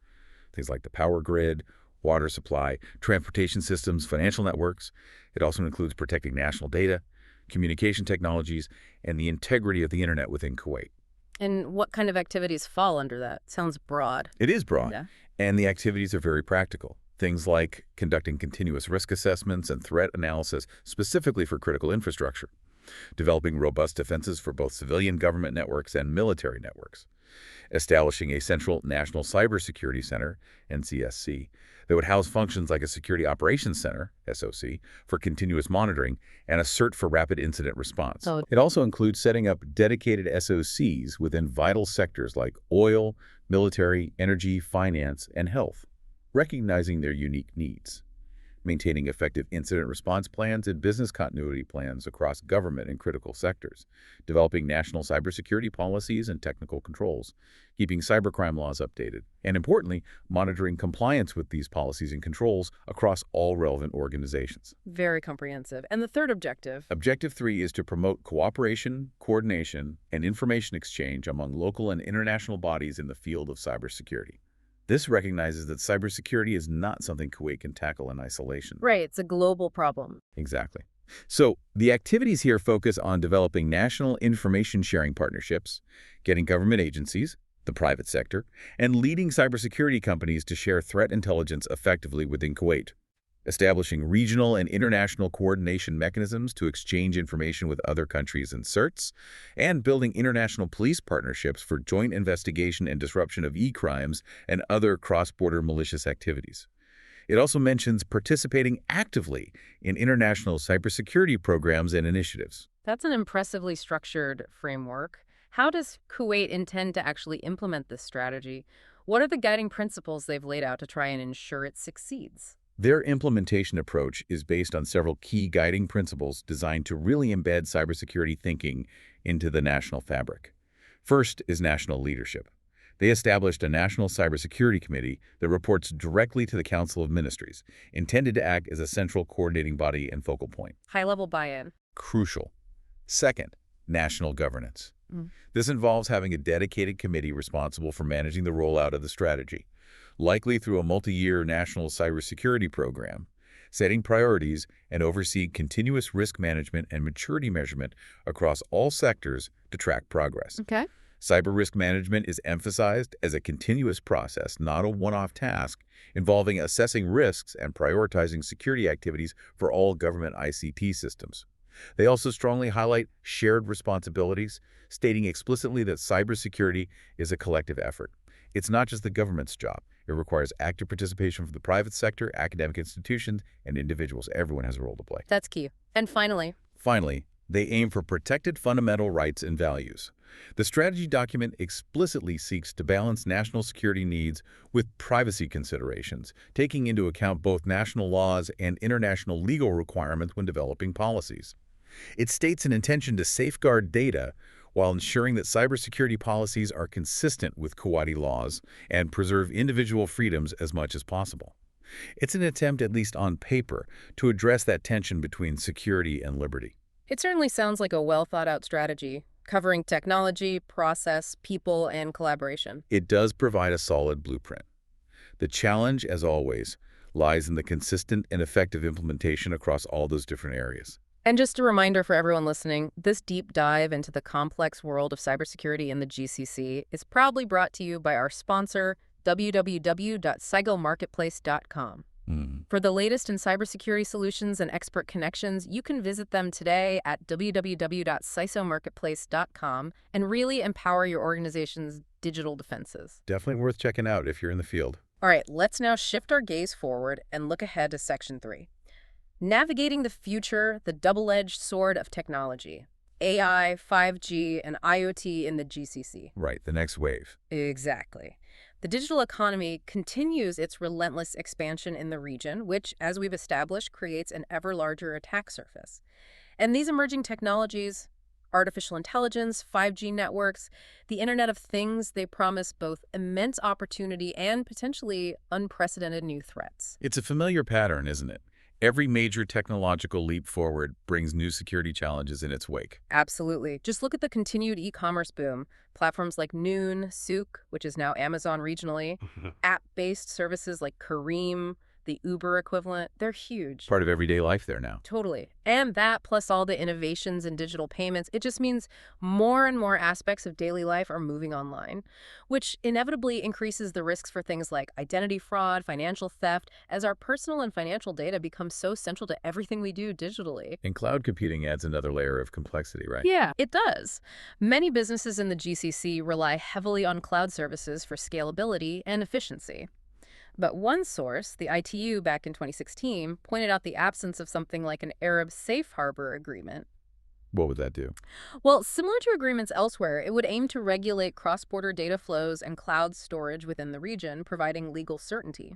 things like the power grid, water supply, transportation systems, financial networks. It also includes protecting national data, communication technologies, and the integrity of the internet within Kuwait. And what kind of activities fall under that? Sounds broad. It is broad, Yeah. and the activities are very practical. Things like conducting continuous risk assessments and threat analysis specifically for critical infrastructure, developing robust defenses for both civilian government networks and military networks, establishing a central National Cybersecurity Center, NCSC, that would house functions like a Security Operations Center, SOC, for continuous monitoring, and a CERT for rapid incident response. Oh. It also includes setting up dedicated SOCs within vital sectors like oil, military, energy, finance, and health, recognizing their unique needs, maintaining effective incident response plans and business continuity plans across government and critical sectors, developing national cybersecurity policies and technical controls, keeping cybercrime laws updated, and importantly, monitoring compliance with these policies and controls across all relevant organizations. Very comprehensive. And the third objective? Objective 3 is to promote cooperation, coordination, and information exchange among local and international bodies in the field of cybersecurity. This recognizes that cybersecurity is not something Kuwait can tackle in isolation. Right, it's a global problem. Exactly. So the activities here focus on developing national information sharing partnerships, getting government agencies, the private sector, and leading cybersecurity companies to share threat intelligence effectively within Kuwait, establishing regional and international coordination mechanisms to exchange information with other countries and CERTs, and building international police partnerships for joint investigation and disruption of e-crimes and other cross-border malicious activities. It also mentions participating actively in international cybersecurity programs and initiatives. That's an impressively structured framework. How does Kuwait intend to actually implement this strategy? What are the guiding principles they've laid out to try and ensure it succeeds? Their implementation approach is based on several key guiding principles designed to really embed cybersecurity thinking into the national fabric. First is national leadership. They established a National Cybersecurity Committee that reports directly to the Council of Ministries, intended to act as a central coordinating body and focal point. High-level buy-in. Crucial. Second, national governance. Mm. This involves having a dedicated committee responsible for managing the rollout of the strategy, likely through a multi-year national cybersecurity program, setting priorities and overseeing continuous risk management and maturity measurement across all sectors to track progress. Okay. Cyber risk management is emphasized as a continuous process, not a one-off task, involving assessing risks and prioritizing security activities for all government ICT systems. They also strongly highlight shared responsibilities, stating explicitly that cybersecurity is a collective effort. It's not just the government's job. It requires active participation from the private sector, academic institutions, and individuals. Everyone has a role to play. That's key. And finally, They aim for protected fundamental rights and values. The strategy document explicitly seeks to balance national security needs with privacy considerations, taking into account both national laws and international legal requirements when developing policies. It states an intention to safeguard data while ensuring that cybersecurity policies are consistent with Kuwaiti laws and preserve individual freedoms as much as possible. It's an attempt, at least on paper, to address that tension between security and liberty. it certainly sounds like a well-thought-out strategy, covering technology, process, people, and collaboration. It does provide a solid blueprint. The challenge, as always, lies in the consistent and effective implementation across all those different areas. And just a reminder for everyone listening, this deep dive into the complex world of cybersecurity in the GCC is proudly brought to you by our sponsor, www.cygomarketplace.com. For the latest in cybersecurity solutions and expert connections, you can visit them today at www.cisomarketplace.com and really empower your organization's digital defenses. Definitely worth checking out if you're in the field. All right, let's now shift our gaze forward and look ahead to Section 3. Navigating the future, the double-edged sword of technology. AI, 5G, and IoT in the GCC. Right, the next wave. Exactly. The digital economy continues its relentless expansion in the region, which, as we've established, creates an ever larger attack surface. And these emerging technologies, artificial intelligence, 5G networks, the Internet of Things, they promise both immense opportunity and potentially unprecedented new threats. It's a familiar pattern, isn't it? Every major technological leap forward brings new security challenges in its wake. Absolutely. Just look at the continued e-commerce boom. Platforms like Noon, Souk, which is now Amazon regionally, app-based services like Careem, the Uber equivalent, they're huge. Part of everyday life there now. Totally. And that, plus all the innovations in digital payments, it just means more and more aspects of daily life are moving online, which inevitably increases the risks for things like identity fraud, financial theft, as our personal and financial data becomes so central to everything we do digitally. And cloud computing adds another layer of complexity, right? Yeah, it does. Many businesses in the GCC rely heavily on cloud services for scalability and efficiency. But one source, the ITU back in 2016, pointed out the absence of something like an Arab safe harbor agreement. What would that do? Well, similar to agreements elsewhere, it would aim to regulate cross-border data flows and cloud storage within the region, providing legal certainty.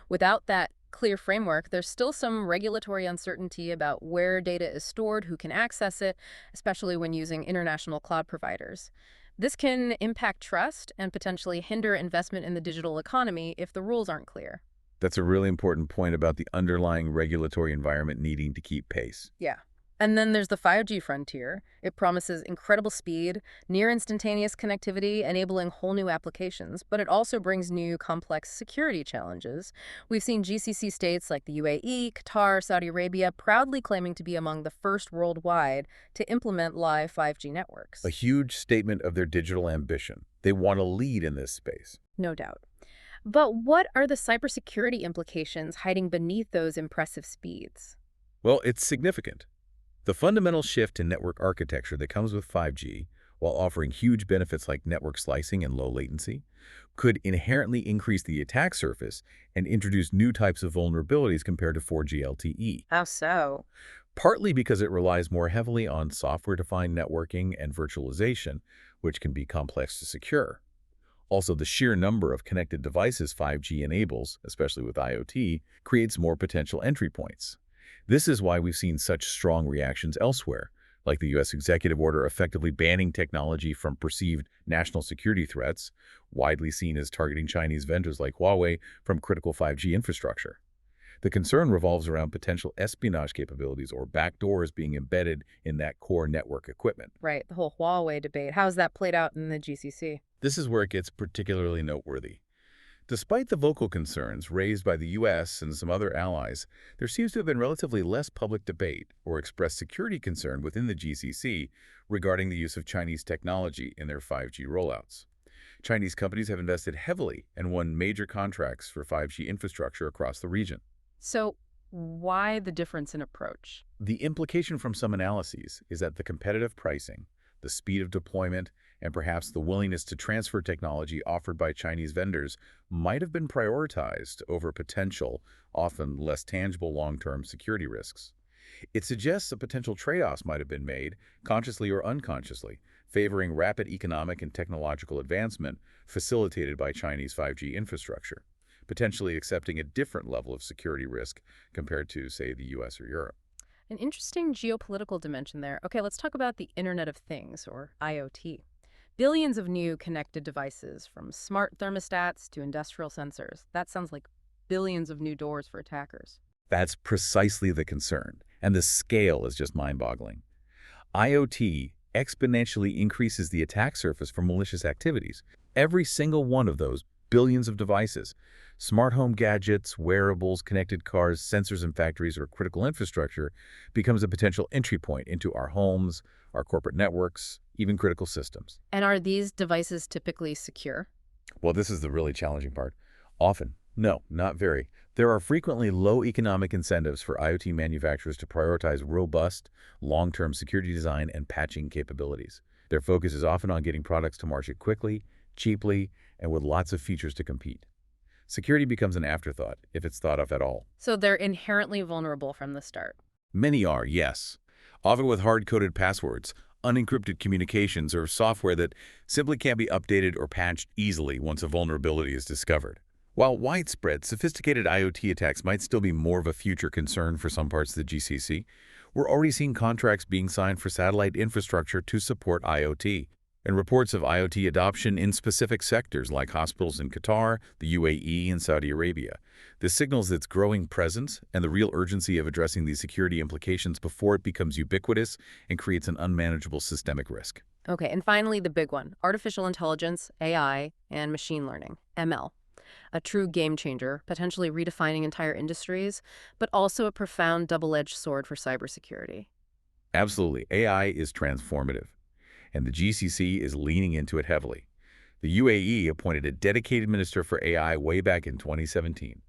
Without that clear framework, there's still some regulatory uncertainty about where data is stored, who can access it, especially when using international cloud providers. This can impact trust and potentially hinder investment in the digital economy if the rules aren't clear. That's a really important point about the underlying regulatory environment needing to keep pace. Yeah. And then there's the 5G frontier. It promises incredible speed, near instantaneous connectivity, enabling whole new applications, but it also brings new complex security challenges. We've seen GCC states like the UAE, Qatar, Saudi Arabia proudly claiming to be among the first worldwide to implement live 5G networks. A huge statement of their digital ambition. They want to lead in this space. No doubt. But what are the cybersecurity implications hiding beneath those impressive speeds? Well, it's significant. The fundamental shift in network architecture that comes with 5G, while offering huge benefits like network slicing and low latency, could inherently increase the attack surface and introduce new types of vulnerabilities compared to 4G LTE. How so? Partly because it relies more heavily on software-defined networking and virtualization, which can be complex to secure. Also, the sheer number of connected devices 5G enables, especially with IoT, creates more potential entry points. This is why we've seen such strong reactions elsewhere, like the U.S. executive order effectively banning technology from perceived national security threats, widely seen as targeting Chinese vendors like Huawei from critical 5G infrastructure. The concern revolves around potential espionage capabilities or backdoors being embedded in that core network equipment. Right, the whole Huawei debate. How's that played out in the GCC? This is where it gets particularly noteworthy. Despite the vocal concerns raised by the U.S. and some other allies, there seems to have been relatively less public debate or expressed security concern within the GCC regarding the use of Chinese technology in their 5G rollouts. Chinese companies have invested heavily and won major contracts for 5G infrastructure across the region. So, why the difference in approach? The implication from some analyses is that the competitive pricing, the speed of deployment, and perhaps the willingness to transfer technology offered by Chinese vendors might have been prioritized over potential, often less tangible long-term security risks. It suggests that potential trade-offs might have been made, consciously or unconsciously, favoring rapid economic and technological advancement facilitated by Chinese 5G infrastructure, potentially accepting a different level of security risk compared to, say, the US or Europe. An interesting geopolitical dimension there. Okay, let's talk about the Internet of Things, or IoT. Billions of new connected devices, from smart thermostats to industrial sensors. That sounds like billions of new doors for attackers. That's precisely the concern, and the scale is just mind-boggling. IoT exponentially increases the attack surface for malicious activities. Every single one of those billions of devices, smart home gadgets, wearables, connected cars, sensors in factories, or critical infrastructure, becomes a potential entry point into our homes, our corporate networks, even critical systems. And are these devices typically secure? Well, this is the really challenging part. Often, no, not very. There are frequently low economic incentives for IoT manufacturers to prioritize robust, long-term security design and patching capabilities. Their focus is often on getting products to market quickly, cheaply, and with lots of features to compete. Security becomes an afterthought, if it's thought of at all. So they're inherently vulnerable from the start. Many are, yes, often with hard-coded passwords, unencrypted communications, or software that simply can't be updated or patched easily once a vulnerability is discovered. While widespread, sophisticated IoT attacks might still be more of a future concern for some parts of the GCC, we're already seeing contracts being signed for satellite infrastructure to support IoT, and reports of IoT adoption in specific sectors like hospitals in Qatar, the UAE, and Saudi Arabia. This signals its growing presence and the real urgency of addressing these security implications before it becomes ubiquitous and creates an unmanageable systemic risk. Okay, and finally, the big one, artificial intelligence, AI, and machine learning, ML. A true game changer, potentially redefining entire industries, but also a profound double-edged sword for cybersecurity. Absolutely, AI is transformative, and the GCC is leaning into it heavily. The UAE appointed a dedicated minister for AI way back in 2017.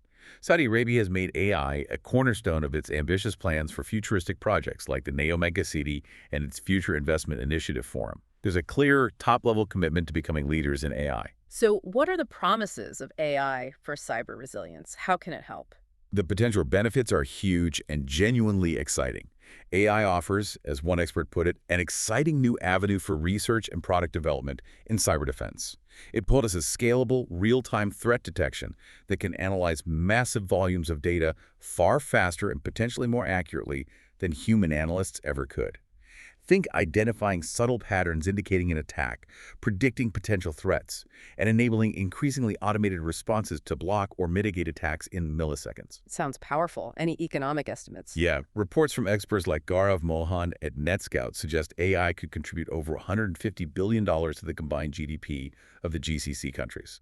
Saudi Arabia has made AI a cornerstone of its ambitious plans for futuristic projects like the Neo Mega City and its Future Investment Initiative Forum. There's a clear, top-level commitment to becoming leaders in AI. So what are the promises of AI for cyber resilience? How can it help? The potential benefits are huge and genuinely exciting. AI offers, as one expert put it, an exciting new avenue for research and product development in cyber defense. It possesses scalable, real-time threat detection that can analyze massive volumes of data far faster and potentially more accurately than human analysts ever could. Think identifying subtle patterns indicating an attack, predicting potential threats, and enabling increasingly automated responses to block or mitigate attacks in milliseconds. Sounds powerful. Any economic estimates? Yeah, reports from experts like Gaurav Mohan at NetScout suggest AI could contribute over $150 billion to the combined GDP of the GCC countries.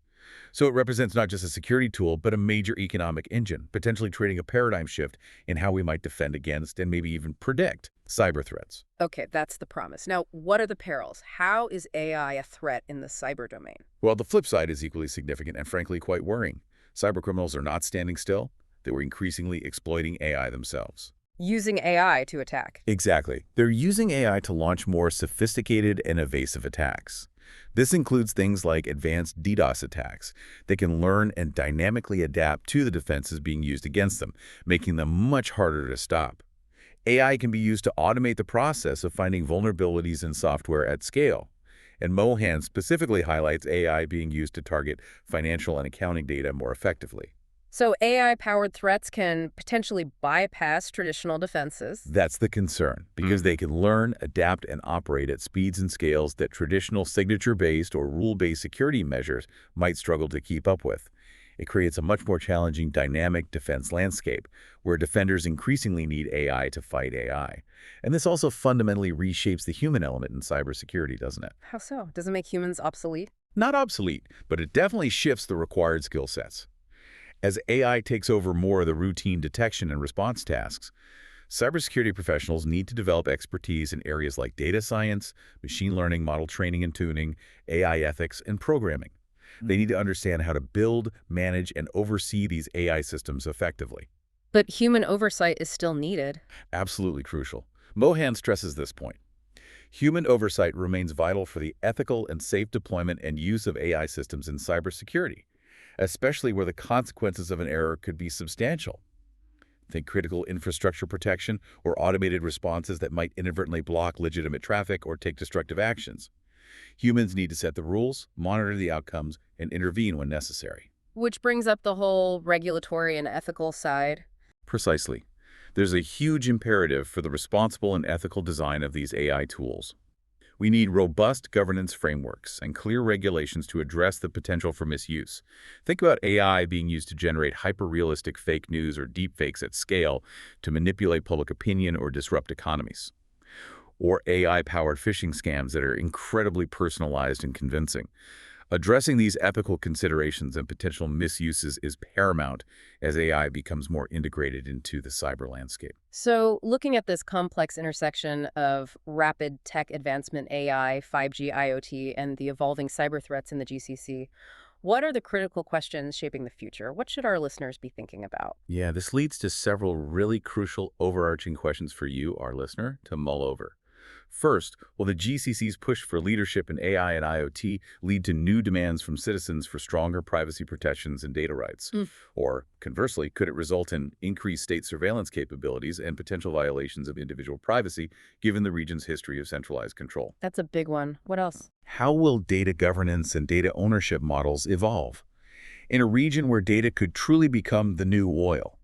So it represents not just a security tool, but a major economic engine, potentially creating a paradigm shift in how we might defend against and maybe even predict cyber threats. Okay, that's the promise. Now, what are the perils? How is AI a threat in the cyber domain? Well, the flip side is equally significant and frankly quite worrying. Cybercriminals are not standing still. They were increasingly exploiting AI themselves. Using AI to attack. Exactly. They're using AI to launch more sophisticated and evasive attacks. This includes things like advanced DDoS attacks. They can learn and dynamically adapt to the defenses being used against them, making them much harder to stop. AI can be used to automate the process of finding vulnerabilities in software at scale. And Mohan specifically highlights AI being used to target financial and accounting data more effectively. So AI-powered threats can potentially bypass traditional defenses. That's the concern, because they can learn, adapt, and operate at speeds and scales that traditional signature-based or rule-based security measures might struggle to keep up with. It creates a much more challenging dynamic defense landscape, where defenders increasingly need AI to fight AI. And this also fundamentally reshapes the human element in cybersecurity, doesn't it? How so? Does it make humans obsolete? Not obsolete, but it definitely shifts the required skill sets. As AI takes over more of the routine detection and response tasks, cybersecurity professionals need to develop expertise in areas like data science, machine learning, model training and tuning, AI ethics, and programming. They need to understand how to build, manage, and oversee these AI systems effectively. But human oversight is still needed. Absolutely crucial. Mohan stresses this point. Human oversight remains vital for the ethical and safe deployment and use of AI systems in cybersecurity, especially where the consequences of an error could be substantial. Think critical infrastructure protection or automated responses that might inadvertently block legitimate traffic or take destructive actions. Humans need to set the rules, monitor the outcomes, and intervene when necessary. Which brings up the whole regulatory and ethical side. Precisely. There's a huge imperative for the responsible and ethical design of these AI tools. We need robust governance frameworks and clear regulations to address the potential for misuse. Think about AI being used to generate hyper-realistic fake news or deepfakes at scale to manipulate public opinion or disrupt economies. Or AI-powered phishing scams that are incredibly personalized and convincing. Addressing these ethical considerations and potential misuses is paramount as AI becomes more integrated into the cyber landscape. So looking at this complex intersection of rapid tech advancement, AI, 5G, IoT, and the evolving cyber threats in the GCC, what are the critical questions shaping the future? What should our listeners be thinking about? Yeah, this leads to several really crucial overarching questions for you, our listener, to mull over. First, will the GCC's push for leadership in AI and IoT lead to new demands from citizens for stronger privacy protections and data rights? Mm, Or, conversely, could it result in increased state surveillance capabilities and potential violations of individual privacy, given the region's history of centralized control? that's a big one. What else? How will data governance and data ownership models evolve? In a region where data could truly become the new oil,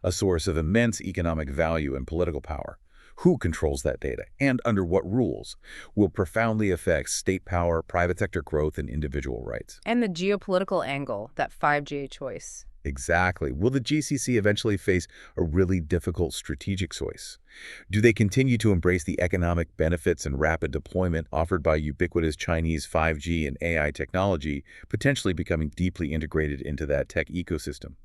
a source of immense economic value and political power, who controls that data and under what rules will profoundly affect state power, private sector growth, and individual rights. And the geopolitical angle, that 5G choice. Exactly. Will the GCC eventually face a really difficult strategic choice? Do they continue to embrace the economic benefits and rapid deployment offered by ubiquitous Chinese 5G and AI technology, potentially becoming deeply integrated into that tech ecosystem?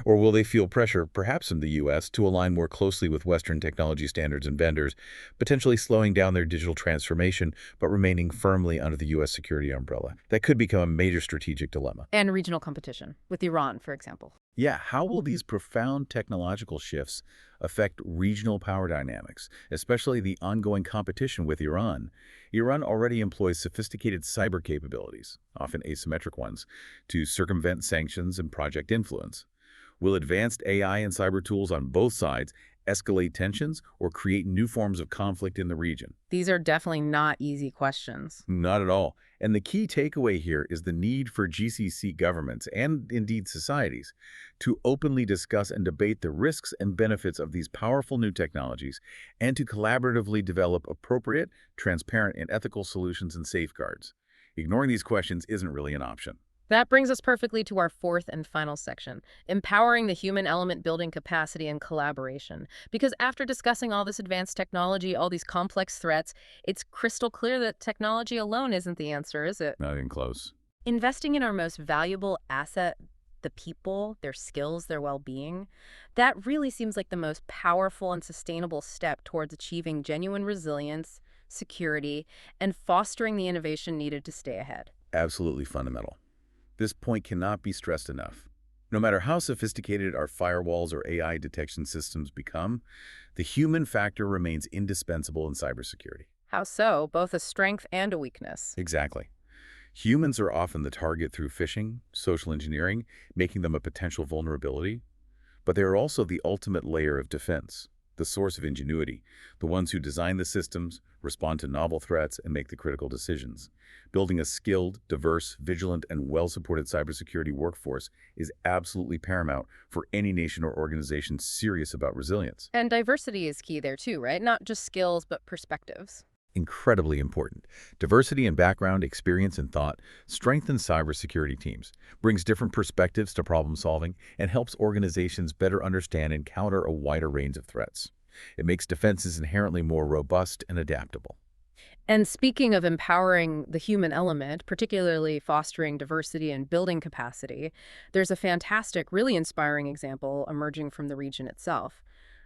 Or will they feel pressure, perhaps from the U.S., to align more closely with Western technology standards and vendors, potentially slowing down their digital transformation but remaining firmly under the U.S. security umbrella? That could become a major strategic dilemma. And regional competition, with Iran, for example. Yeah, how will these profound technological shifts affect regional power dynamics, especially the ongoing competition with Iran? Iran already employs sophisticated cyber capabilities, often asymmetric ones, to circumvent sanctions and project influence. Will advanced AI and cyber tools on both sides escalate tensions or create new forms of conflict in the region? These are definitely not easy questions. Not at all. And the key takeaway here is the need for GCC governments and indeed societies to openly discuss and debate the risks and benefits of these powerful new technologies and to collaboratively develop appropriate, transparent, and ethical solutions and safeguards. Ignoring these questions isn't really an option. That brings us perfectly to our fourth and final section, empowering the human element, building capacity and collaboration. Because after discussing all this advanced technology, all these complex threats, it's crystal clear that technology alone isn't the answer, is it? Not even close. Investing in our most valuable asset, the people, their skills, their well-being, that really seems like the most powerful and sustainable step towards achieving genuine resilience, security, and fostering the innovation needed to stay ahead. Absolutely fundamental. This point cannot be stressed enough. No matter how sophisticated our firewalls or AI detection systems become, the human factor remains indispensable in cybersecurity. How so? Both a strength and a weakness. Exactly. Humans are often the target through phishing, social engineering, making them a potential vulnerability. But they are also the ultimate layer of defense, the source of ingenuity, the ones who design the systems, respond to novel threats, and make the critical decisions. Building a skilled, diverse, vigilant, and well-supported cybersecurity workforce is absolutely paramount for any nation or organization serious about resilience. And diversity is key there too, right? Not just skills, but perspectives. Incredibly important. Diversity in background, experience, and thought strengthens cybersecurity teams, brings different perspectives to problem solving, and helps organizations better understand and counter a wider range of threats. It makes defenses inherently more robust and adaptable. And speaking of empowering the human element, particularly fostering diversity and building capacity, there's a fantastic, really inspiring example emerging from the region itself.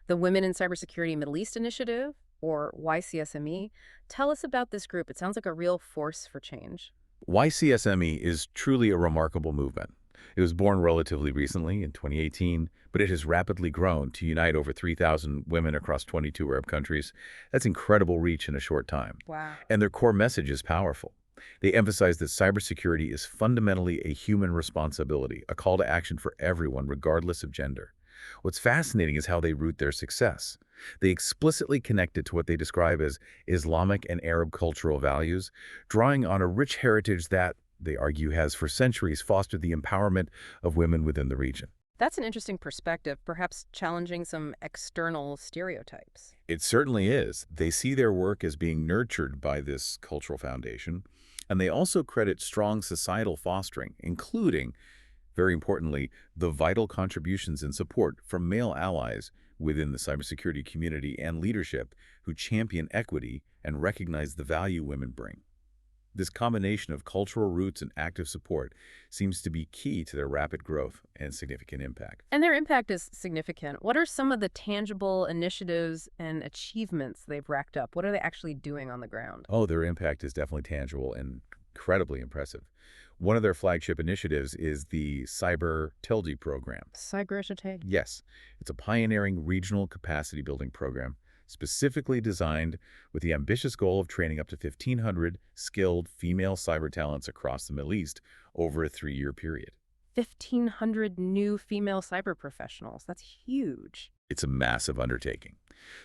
The Women in Cybersecurity Middle East Initiative, or YCSME. Tell us about this group. It sounds like a real force for change. YCSME is truly a remarkable movement. It was born relatively recently, in 2018, but it has rapidly grown to unite over 3,000 women across 22 Arab countries. That's incredible reach in a short time. Wow. And their core message is powerful. They emphasize that cybersecurity is fundamentally a human responsibility, a call to action for everyone, regardless of gender. What's fascinating is how they root their success. They explicitly connect it to what they describe as Islamic and Arab cultural values, drawing on a rich heritage that, they argue, has for centuries fostered the empowerment of women within the region. That's an interesting perspective, perhaps challenging some external stereotypes. It certainly is. They see their work as being nurtured by this cultural foundation, and they also credit strong societal fostering, including, very importantly, the vital contributions and support from male allies within the cybersecurity community and leadership who champion equity and recognize the value women bring. This combination of cultural roots and active support seems to be key to their rapid growth and significant impact. And their impact is significant. What are some of the tangible initiatives and achievements they've racked up? What are they actually doing on the ground? Oh, their impact is definitely tangible and incredibly impressive. One of their flagship initiatives is the Cybersecurity program. Cybersecurity. Yes, it's a pioneering regional capacity building program specifically designed with the ambitious goal of training up to 1,500 skilled female cyber talents across the Middle East over a 3-year period. 1,500 new female cyber professionals. That's huge. It's a massive undertaking.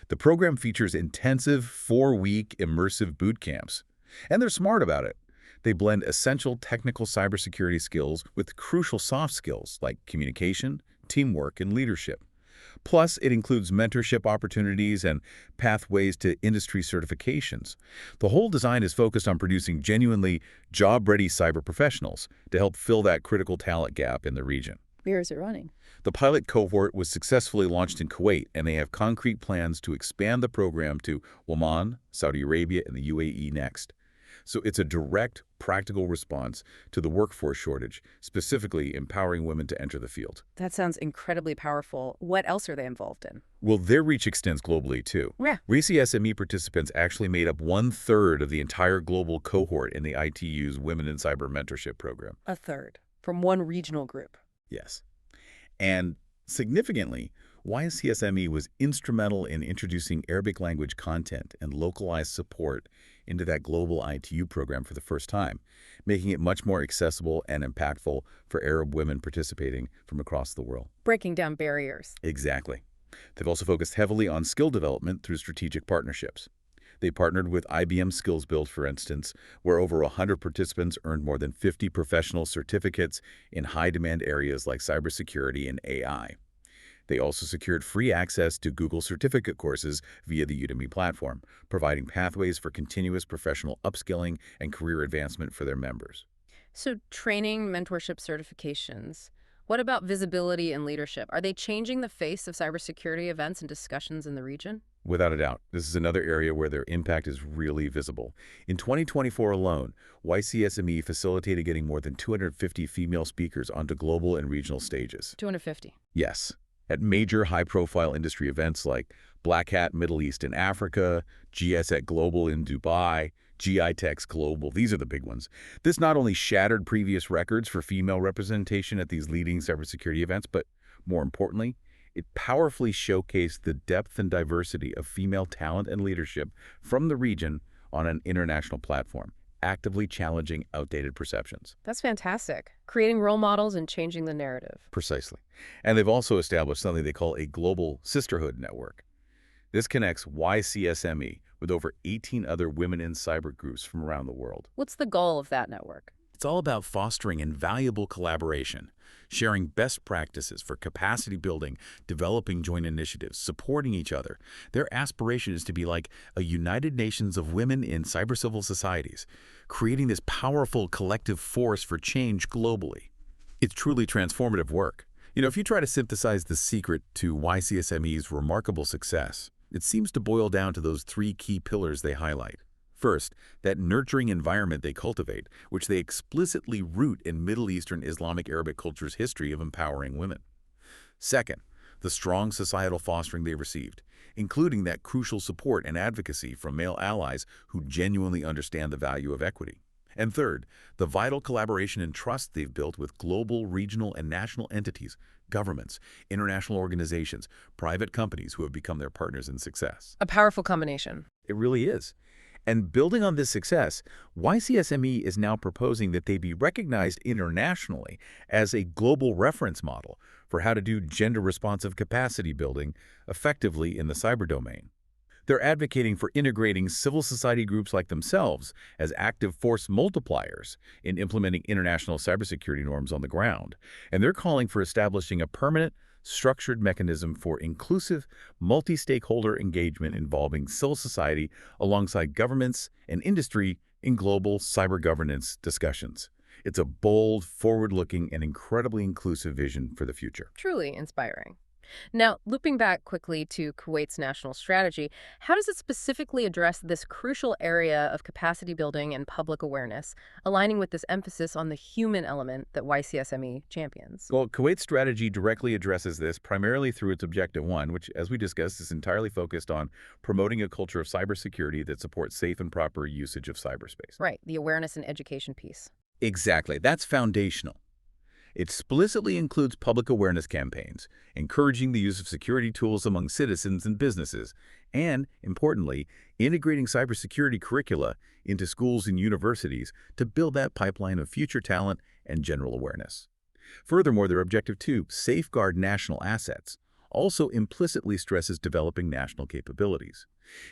The program features intensive 4-week immersive boot camps, and they're smart about it. They blend essential technical cybersecurity skills with crucial soft skills like communication, teamwork, and leadership. Plus, it includes mentorship opportunities and pathways to industry certifications. The whole design is focused on producing genuinely job-ready cyber professionals to help fill that critical talent gap in the region. Where is it running? The pilot cohort was successfully launched in Kuwait, and they have concrete plans to expand the program to Oman, Saudi Arabia, and the UAE next. So it's a direct, practical response to the workforce shortage, specifically empowering women to enter the field. That sounds incredibly powerful. What else are they involved in? Well, their reach extends globally, too. Yeah. SME participants actually made up 1/3 of the entire global cohort in the ITU's Women in Cyber Mentorship program. A third from one regional group. Yes. And significantly, YCSME was instrumental in introducing Arabic language content and localized support into that global ITU program for the first time, making it much more accessible and impactful for Arab women participating from across the world. Breaking down barriers. Exactly. They've also focused heavily on skill development through strategic partnerships. They partnered with IBM Skills Build, for instance, where over 100 participants earned more than 50 professional certificates in high-demand areas like cybersecurity and AI. They also secured free access to Google certificate courses via the Udemy platform, providing pathways for continuous professional upskilling and career advancement for their members. So training, mentorship, certifications. What about visibility and leadership? Are they changing the face of cybersecurity events and discussions in the region? Without a doubt, this is another area where their impact is really visible. In 2024 alone, YCSME facilitated getting more than 250 female speakers onto global and regional stages. 250. Yes, at major high-profile industry events like Black Hat Middle East and Africa, GSET Global in Dubai, GITEX Global, these are the big ones. This not only shattered previous records for female representation at these leading cybersecurity events, but more importantly, it powerfully showcased the depth and diversity of female talent and leadership from the region on an international platform, actively challenging outdated perceptions. That's fantastic. Creating role models and changing the narrative. Precisely. And they've also established something they call a global sisterhood network. This connects YCSME with over 18 other women in cyber groups from around the world. What's the goal of that network? It's all about fostering invaluable collaboration, sharing best practices for capacity building, developing joint initiatives, supporting each other. Their aspiration is to be like a United Nations of women in cyber civil societies, creating this powerful collective force for change globally. It's truly transformative work. You know, if you try to synthesize the secret to YCSME's remarkable success, it seems to boil down to those 3 key pillars they highlight. First, that nurturing environment they cultivate, which they explicitly root in Middle Eastern Islamic Arabic culture's history of empowering women. Second, the strong societal fostering they received, including that crucial support and advocacy from male allies who genuinely understand the value of equity. And third, the vital collaboration and trust they've built with global, regional, and national entities, governments, international organizations, private companies who have become their partners in success. A powerful combination. It really is. And building on this success, YCSME is now proposing that they be recognized internationally as a global reference model for how to do gender-responsive capacity building effectively in the cyber domain. They're advocating for integrating civil society groups like themselves as active force multipliers in implementing international cybersecurity norms on the ground. And they're calling for establishing a permanent, structured mechanism for inclusive, multi-stakeholder engagement involving civil society alongside governments and industry in global cyber governance discussions. It's a bold, forward-looking, and incredibly inclusive vision for the future. Truly inspiring. Now, looping back quickly to Kuwait's national strategy, how does it specifically address this crucial area of capacity building and public awareness, aligning with this emphasis on the human element that YCSME champions? Well, Kuwait's strategy directly addresses this primarily through its Objective 1, which, as we discussed, is entirely focused on promoting a culture of cybersecurity that supports safe and proper usage of cyberspace. Right, the awareness and education piece. Exactly. That's foundational. It explicitly includes public awareness campaigns, encouraging the use of security tools among citizens and businesses, and, importantly, integrating cybersecurity curricula into schools and universities to build that pipeline of future talent and general awareness. Furthermore, their objective 2, safeguard national assets, also implicitly stresses developing national capabilities.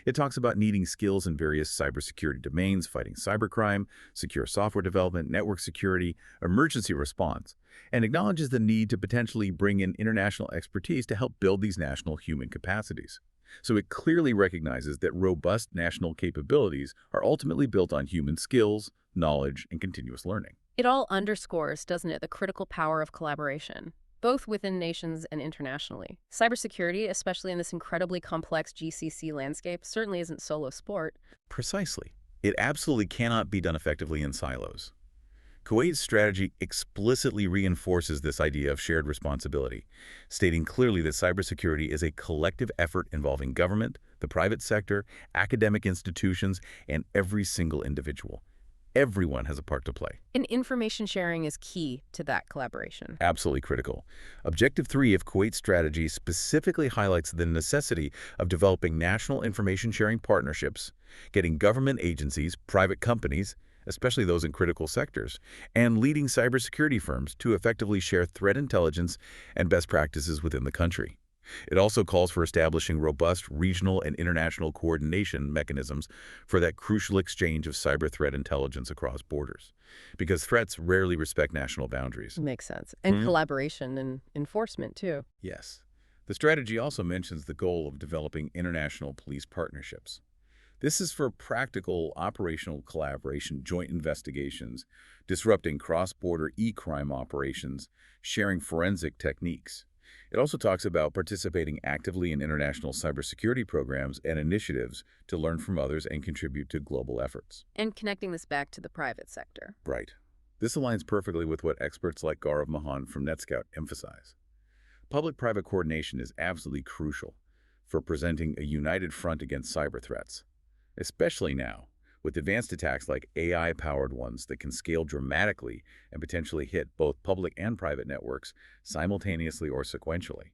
It talks about needing skills in various cybersecurity domains, fighting cybercrime, secure software development, network security, emergency response, and acknowledges the need to potentially bring in international expertise to help build these national human capacities. So it clearly recognizes that robust national capabilities are ultimately built on human skills, knowledge, and continuous learning. It all underscores, doesn't it, the critical power of collaboration, both within nations and internationally. Cybersecurity, especially in this incredibly complex GCC landscape, certainly isn't solo sport. Precisely. It absolutely cannot be done effectively in silos. Kuwait's strategy explicitly reinforces this idea of shared responsibility, stating clearly that cybersecurity is a collective effort involving government, the private sector, academic institutions, and every single individual. Everyone has a part to play. And information sharing is key to that collaboration. Absolutely critical. Objective 3 of Kuwait's strategy specifically highlights the necessity of developing national information sharing partnerships, getting government agencies, private companies, especially those in critical sectors, and leading cybersecurity firms to effectively share threat intelligence and best practices within the country. It also calls for establishing robust regional and international coordination mechanisms for that crucial exchange of cyber threat intelligence across borders, because threats rarely respect national boundaries. Makes sense. And collaboration and enforcement, too. Yes. The strategy also mentions the goal of developing international police partnerships. This is for practical operational collaboration, joint investigations, disrupting cross-border e-crime operations, sharing forensic techniques. It also talks about participating actively in international cybersecurity programs and initiatives to learn from others and contribute to global efforts. And connecting this back to the private sector. Right. This aligns perfectly with what experts like Gaurav Mahan from NetScout emphasize. Public-private coordination is absolutely crucial for presenting a united front against cyber threats, especially now, with advanced attacks like AI-powered ones that can scale dramatically and potentially hit both public and private networks simultaneously or sequentially.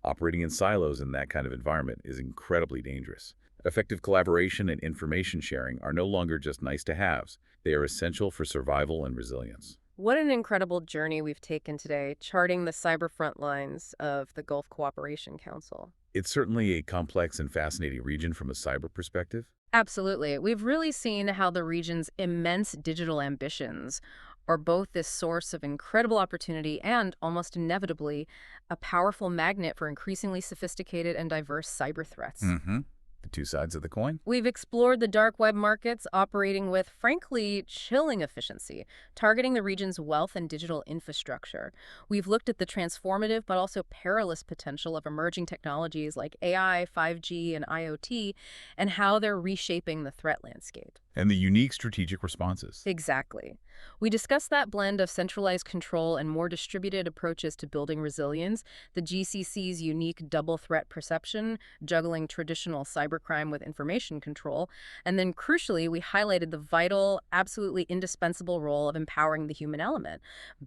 Operating in silos in that kind of environment is incredibly dangerous. Effective collaboration and information sharing are no longer just nice-to-haves. They are essential for survival and resilience. What an incredible journey we've taken today, charting the cyber front lines of the Gulf Cooperation Council. It's certainly a complex and fascinating region from a cyber perspective. Absolutely. We've really seen how the region's immense digital ambitions are both this source of incredible opportunity and, almost inevitably, a powerful magnet for increasingly sophisticated and diverse cyber threats. The two sides of the coin. We've explored the dark web markets operating with, frankly, chilling efficiency, targeting the region's wealth and digital infrastructure. We've looked at the transformative but also perilous potential of emerging technologies like AI, 5G, and IoT, and how they're reshaping the threat landscape. And the unique strategic responses. Exactly. We discussed that blend of centralized control and more distributed approaches to building resilience, the GCC's unique double threat perception, juggling traditional cybercrime with information control, and then crucially, we highlighted the vital, absolutely indispensable role of empowering the human element,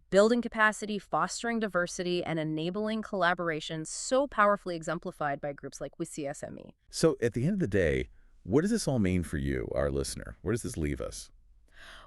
building capacity, fostering diversity, and enabling collaboration so powerfully exemplified by groups like CISO. So at the end of the day, what does this all mean for you, our listener? Where does this leave us?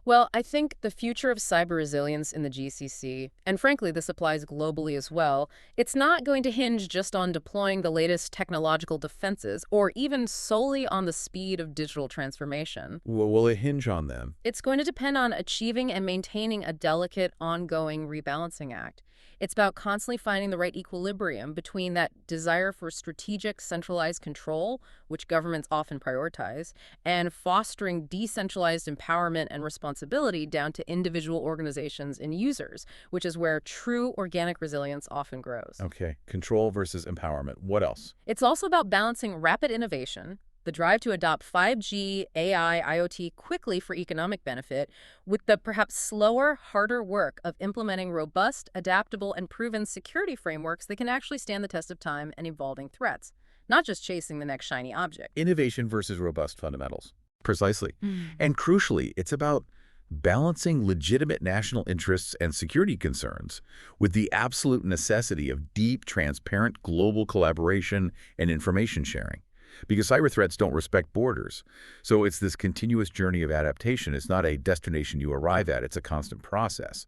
Well, I think the future of cyber resilience in the GCC, and frankly, this applies globally as well, it's not going to hinge just on deploying the latest technological defenses or even solely on the speed of digital transformation. Well, will it hinge on them? It's going to depend on achieving and maintaining a delicate, ongoing rebalancing act. It's about constantly finding the right equilibrium between that desire for strategic, centralized control, which governments often prioritize, and fostering decentralized empowerment and responsibility down to individual organizations and users, which is where true organic resilience often grows. Okay, control versus empowerment. What else? It's also about balancing rapid innovation, the drive to adopt 5G, AI, IoT quickly for economic benefit, with the perhaps slower, harder work of implementing robust, adaptable, and proven security frameworks that can actually stand the test of time and evolving threats, not just chasing the next shiny object. Innovation versus robust fundamentals. Precisely. And crucially, it's about balancing legitimate national interests and security concerns with the absolute necessity of deep, transparent global collaboration and information sharing. Because cyber threats don't respect borders. So it's this continuous journey of adaptation. It's not a destination you arrive at. It's a constant process.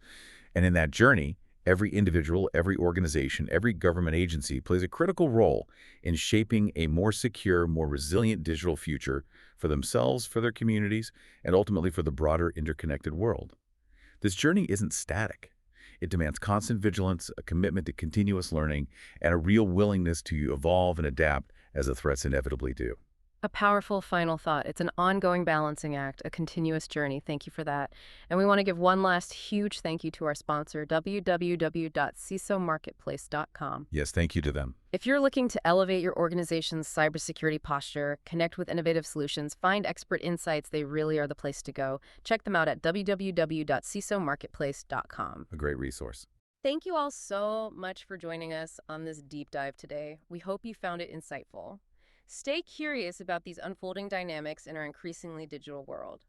And in that journey, every individual, every organization, every government agency plays a critical role in shaping a more secure, more resilient digital future for themselves, for their communities, and ultimately for the broader interconnected world. This journey isn't static. It demands constant vigilance, a commitment to continuous learning, and a real willingness to evolve and adapt as the threats inevitably do. A powerful final thought. It's an ongoing balancing act, a continuous journey. Thank you for that. And we want to give one last huge thank you to our sponsor, www.cisomarketplace.com. Yes, thank you to them. If you're looking to elevate your organization's cybersecurity posture, connect with innovative solutions, find expert insights, they really are the place to go. Check them out at www.cisomarketplace.com. A great resource. Thank you all so much for joining us on this deep dive today. We hope you found it insightful. Stay curious about these unfolding dynamics in our increasingly digital world.